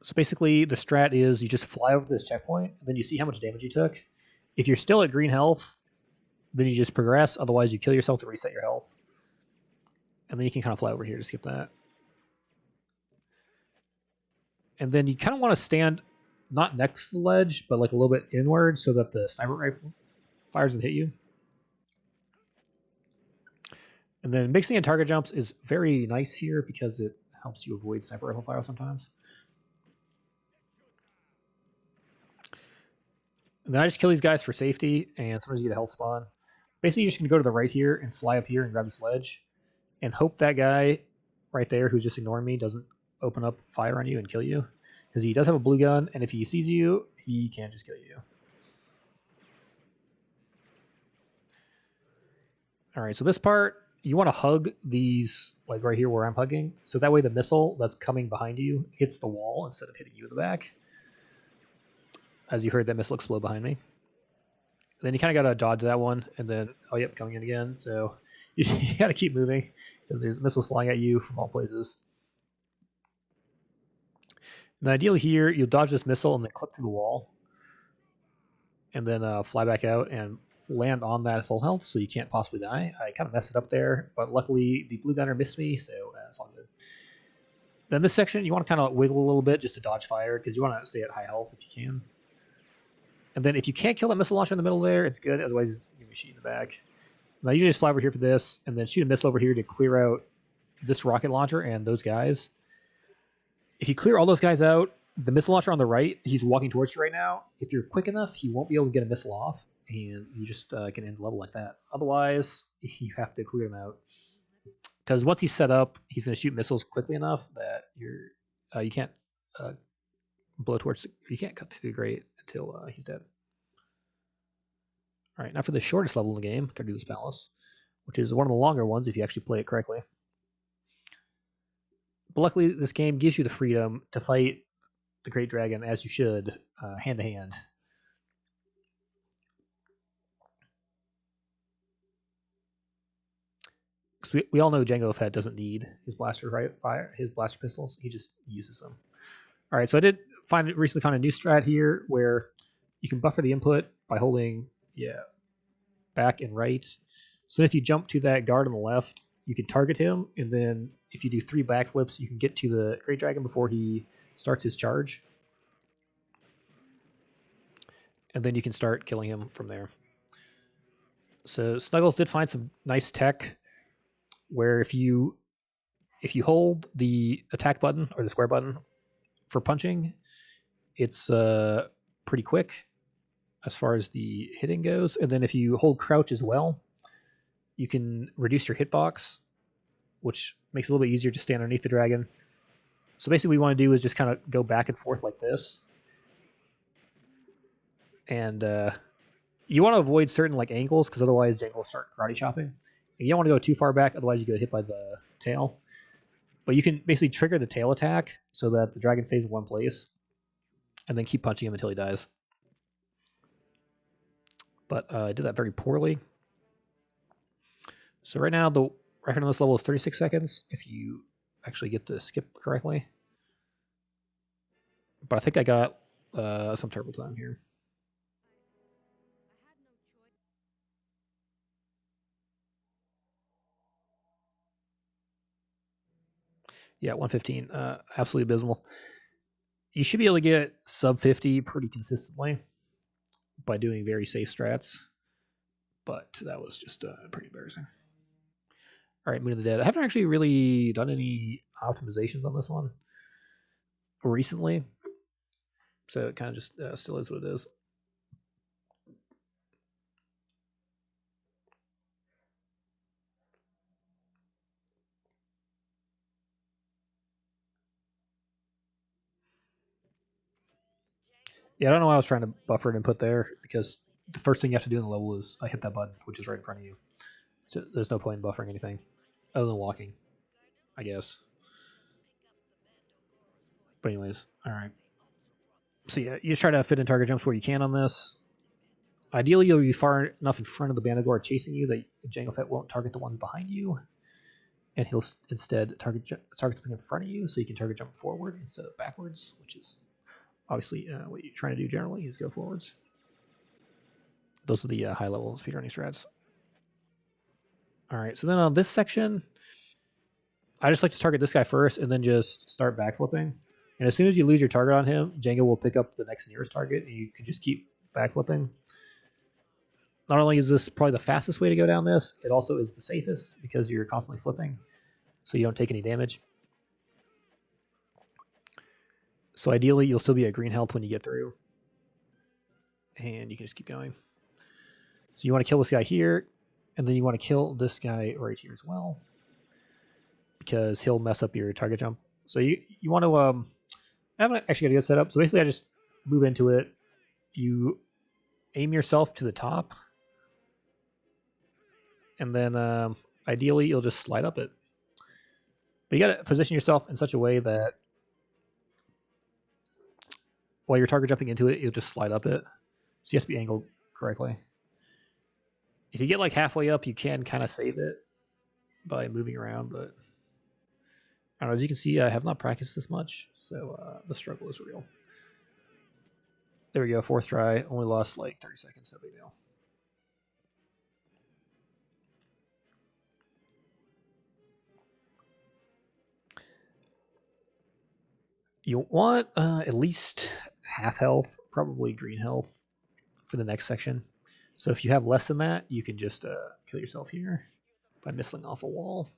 So basically, the strat is you just fly over this checkpoint, and then you see how much damage you took. If you're still at green health, then you just progress. Otherwise, you kill yourself to reset your health. And then you can kind of fly over here to skip that. And then you kind of want to stand not next to the ledge, but like a little bit inward so that the sniper rifle fires and hit you. And then mixing in target jumps is very nice here because it helps you avoid sniper rifle fire sometimes. And then I just kill these guys for safety, and sometimes you get a health spawn. Basically, you're just going to go to the right here and fly up here and grab this ledge, and hope that guy right there who's just ignoring me doesn't open up fire on you and kill you. Because he does have a blue gun, and if he sees you, he can just kill you. All right, so this part, you want to hug these, like right here where I'm hugging, so that way the missile that's coming behind you hits the wall instead of hitting you in the back. As you heard, that missile explode behind me. And then you kind of got to dodge that one, and then, oh, yep, coming in again. So you got to keep moving because there's missiles flying at you from all places. And the ideal here, you'll dodge this missile and then clip through the wall, and then fly back out and land on that full health, so you can't possibly die. I kind of messed it up there, but luckily the blue gunner missed me, so it's all good. Then this section, you want to kind of wiggle a little bit just to dodge fire, because you want to stay at high health if you can. And then if you can't kill that missile launcher in the middle there, it's good. Otherwise, you're going to shoot in the back. Now you just fly over here for this, and then shoot a missile over here to clear out this rocket launcher and those guys. If you clear all those guys out, the missile launcher on the right, he's walking towards you right now. If you're quick enough, he won't be able to get a missile off, and you just can end the level like that. Otherwise, you have to clear him out. Because once he's set up, he's going to shoot missiles quickly enough that you can't blow towards you can't cut through the grate until he's dead. All right, now for the shortest level in the game, gotta do this palace, which is one of the longer ones if you actually play it correctly. But luckily, this game gives you the freedom to fight the Great Dragon as you should, hand to hand. Because we all know Jango Fett doesn't need his blaster fire, his blaster pistols. He just uses them. All right, so I did recently find a new strat here where you can buffer the input by holding back and right. So if you jump to that guard on the left, you can target him, and then if you do 3 backflips, you can get to the Great Dragon before he starts his charge. And then you can start killing him from there. So Snuggles did find some nice tech where if you hold the attack button or the square button for punching, it's pretty quick as far as the hitting goes. And then if you hold crouch as well, you can reduce your hitbox, which makes it a little bit easier to stay underneath the dragon. So basically what we want to do is just kind of go back and forth like this. And you want to avoid certain like angles, because otherwise Jango will start karate chopping. And you don't want to go too far back, otherwise you get hit by the tail. But you can basically trigger the tail attack so that the dragon stays in one place, and then keep punching him until he dies. But I did that very poorly. So right now the record on this level is 36 seconds if you actually get the skip correctly. But I think I got some turbo time here. Yeah, 115. Absolutely abysmal. You should be able to get sub 50 pretty consistently by doing very safe strats. But that was just pretty embarrassing. All right, Moon of the Dead. I haven't actually really done any optimizations on this one recently. So it kind of just still is what it is. Yeah, I don't know why I was trying to buffer it and put there, because the first thing you have to do in the level is I hit that button, which is right in front of you. So there's no point in buffering anything other than walking, I guess. But anyways, all right. So yeah, you just try to fit in target jumps where you can on this. Ideally, you'll be far enough in front of the Bandagore chasing you that Jango Fett won't target the ones behind you, and he'll instead target something in front of you, so you can target jump forward instead of backwards, which is obviously what you're trying to do generally is go forwards. Those are the high level speedrunning strats. All right, so then on this section, I just like to target this guy first and then just start backflipping. And as soon as you lose your target on him, Django will pick up the next nearest target, and you can just keep backflipping. Not only is this probably the fastest way to go down this, it also is the safest because you're constantly flipping, so you don't take any damage. So ideally, you'll still be at green health when you get through, and you can just keep going. So you want to kill this guy here, and then you want to kill this guy right here as well, because he'll mess up your target jump. So you want to I haven't actually got a good setup. So basically, I just move into it. You aim yourself to the top, and then ideally you'll just slide up it. But you got to position yourself in such a way that while you're target jumping into it, you'll just slide up it. So you have to be angled correctly. If you get like halfway up, you can kind of save it by moving around, but I don't know. As you can see, I have not practiced this much, so the struggle is real. There we go, fourth try. Only lost like 30 seconds, no big deal. You want at least half health, probably green health for the next section. So if you have less than that, you can just kill yourself here by missing off a wall.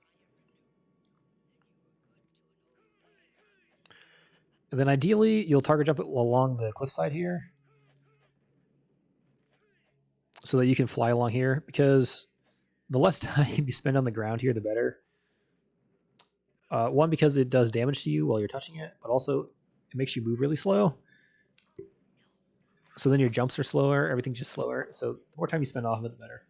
And then ideally, you'll target jump it along the cliffside here so that you can fly along here, because the less time you spend on the ground here, the better. One, because it does damage to you while you're touching it, but also it makes you move really slow. So then your jumps are slower, everything's just slower. So the more time you spend off of it, the better.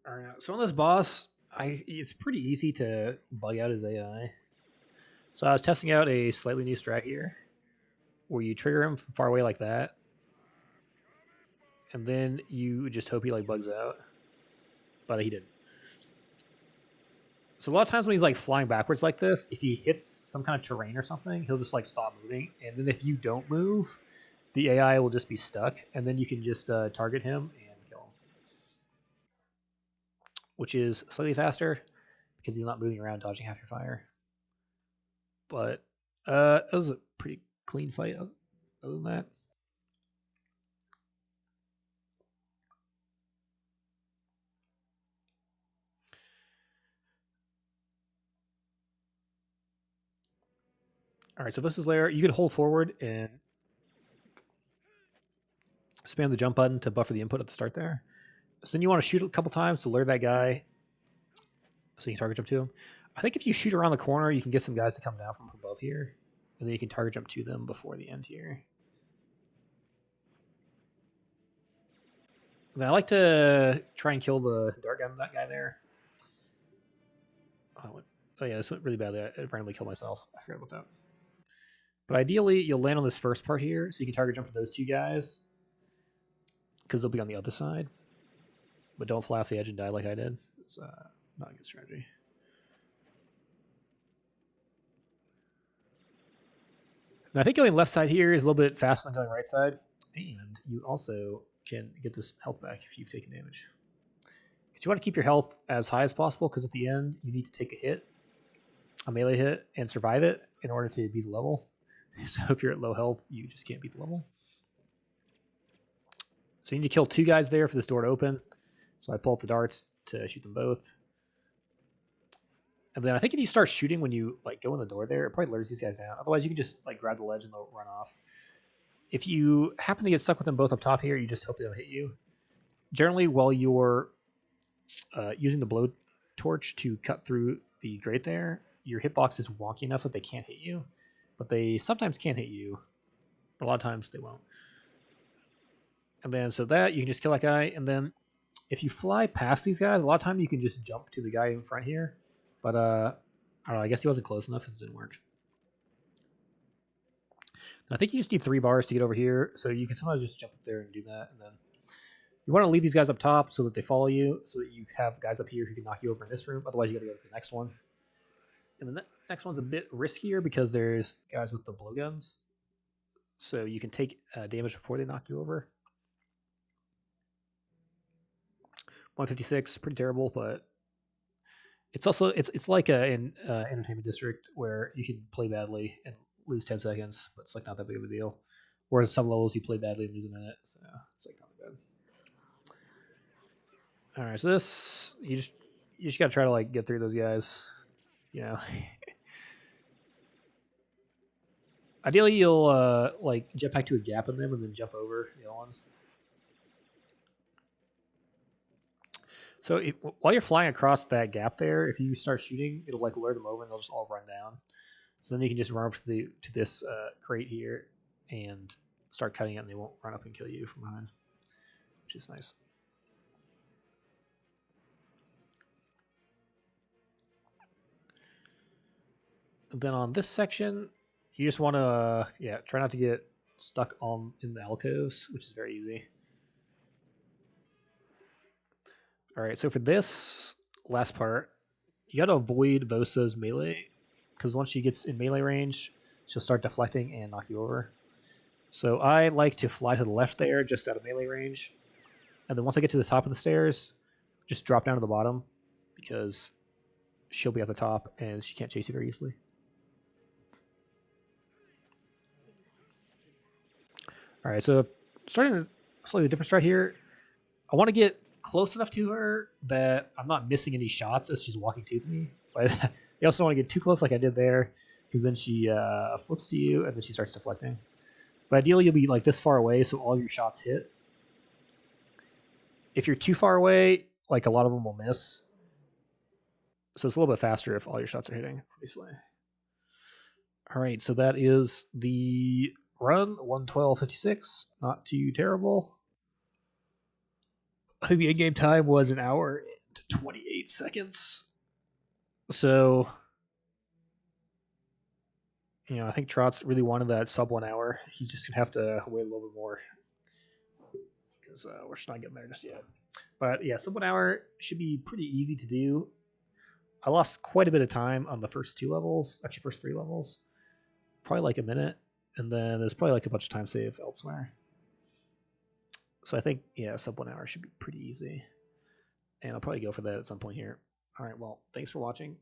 All right, so on this boss, it's pretty easy to bug out his AI. So I was testing out a slightly new strat here, where you trigger him from far away like that, and then you just hope he like bugs out, but he didn't. So a lot of times when he's like flying backwards like this, if he hits some kind of terrain or something, he'll just like stop moving, and then if you don't move, the AI will just be stuck, and then you can just target him and kill him, which is slightly faster because he's not moving around dodging half your fire. But it was a pretty clean fight other than that. All right, so this is layer. You can hold forward and spam the jump button to buffer the input at the start there. So then you want to shoot a couple times to lure that guy so you can target jump to him. I think if you shoot around the corner, you can get some guys to come down from above here, and then you can target jump to them before the end here. And then I like to try and kill the dart gun that guy there. Oh yeah, this went really badly. I randomly killed myself. I forgot about that. But ideally, you'll land on this first part here, so you can target jump for those two guys, because they'll be on the other side. But don't fly off the edge and die like I did. It's not a good strategy. And I think going left side here is a little bit faster than going right side. And you also can get this health back if you've taken damage. Because you want to keep your health as high as possible, because at the end, you need to take a hit, a melee hit, and survive it in order to beat the level. So if you're at low health, you just can't beat the level. So you need to kill two guys there for this door to open. So I pull up the darts to shoot them both. And then I think if you start shooting when you like go in the door there, it probably lures these guys down. Otherwise, you can just like grab the ledge and they'll run off. If you happen to get stuck with them both up top here, you just hope they don't hit you. Generally, while you're using the blowtorch to cut through the grate there, your hitbox is wonky enough that they can't hit you. But they sometimes can hit you. But a lot of times they won't. And then so that, you can just kill that guy. And then if you fly past these guys, a lot of time you can just jump to the guy in front here. But I don't know, I guess he wasn't close enough because it didn't work. And I think you just need 3 bars to get over here. So you can sometimes just jump up there and do that. And then you want to leave these guys up top so that they follow you, so that you have guys up here who can knock you over in this room. Otherwise, you got to go to the next one. And the next one's a bit riskier because there's guys with the blowguns. So you can take damage before they knock you over. 156, pretty terrible, but it's also it's like an entertainment district where you can play badly and lose 10 seconds, but it's like not that big of a deal. Whereas some levels you play badly and lose a minute, so it's like not that bad. All right, so this you just gotta try to like get through those guys, you know. Ideally, you'll like jetpack to a gap in them and then jump over the other ones. So while you're flying across that gap there, if you start shooting, it'll like lure them over and they'll just all run down. So then you can just run over to this crate here and start cutting it, and they won't run up and kill you from behind, which is nice. And then on this section, you just want to try not to get stuck in the alcoves, which is very easy. All right, so for this last part, you got to avoid Vosa's melee, because once she gets in melee range, she'll start deflecting and knock you over. So I like to fly to the left there, just out of melee range. And then once I get to the top of the stairs, just drop down to the bottom, because she'll be at the top and she can't chase you very easily. All right, so starting a slightly different strat here, I want to get close enough to her that I'm not missing any shots as she's walking to me. But you also don't want to get too close like I did there, because then she flips to you and then she starts deflecting. But ideally, you'll be like this far away, so all your shots hit. If you're too far away, like a lot of them will miss. So it's a little bit faster if all your shots are hitting, obviously. All right, so that is the run, 1:12:56. Not too terrible. I think the in-game time was 1 hour and 28 seconds. So, I think Trotz really wanted that sub 1 hour. He's just going to have to wait a little bit more, because we're just not getting there just yet. But yeah, sub 1 hour should be pretty easy to do. I lost quite a bit of time on the first 2 levels, actually first 3 levels. Probably like a minute, and then there's probably like a bunch of time save elsewhere. So I think, sub 1 hour should be pretty easy. And I'll probably go for that at some point here. All right, well, thanks for watching.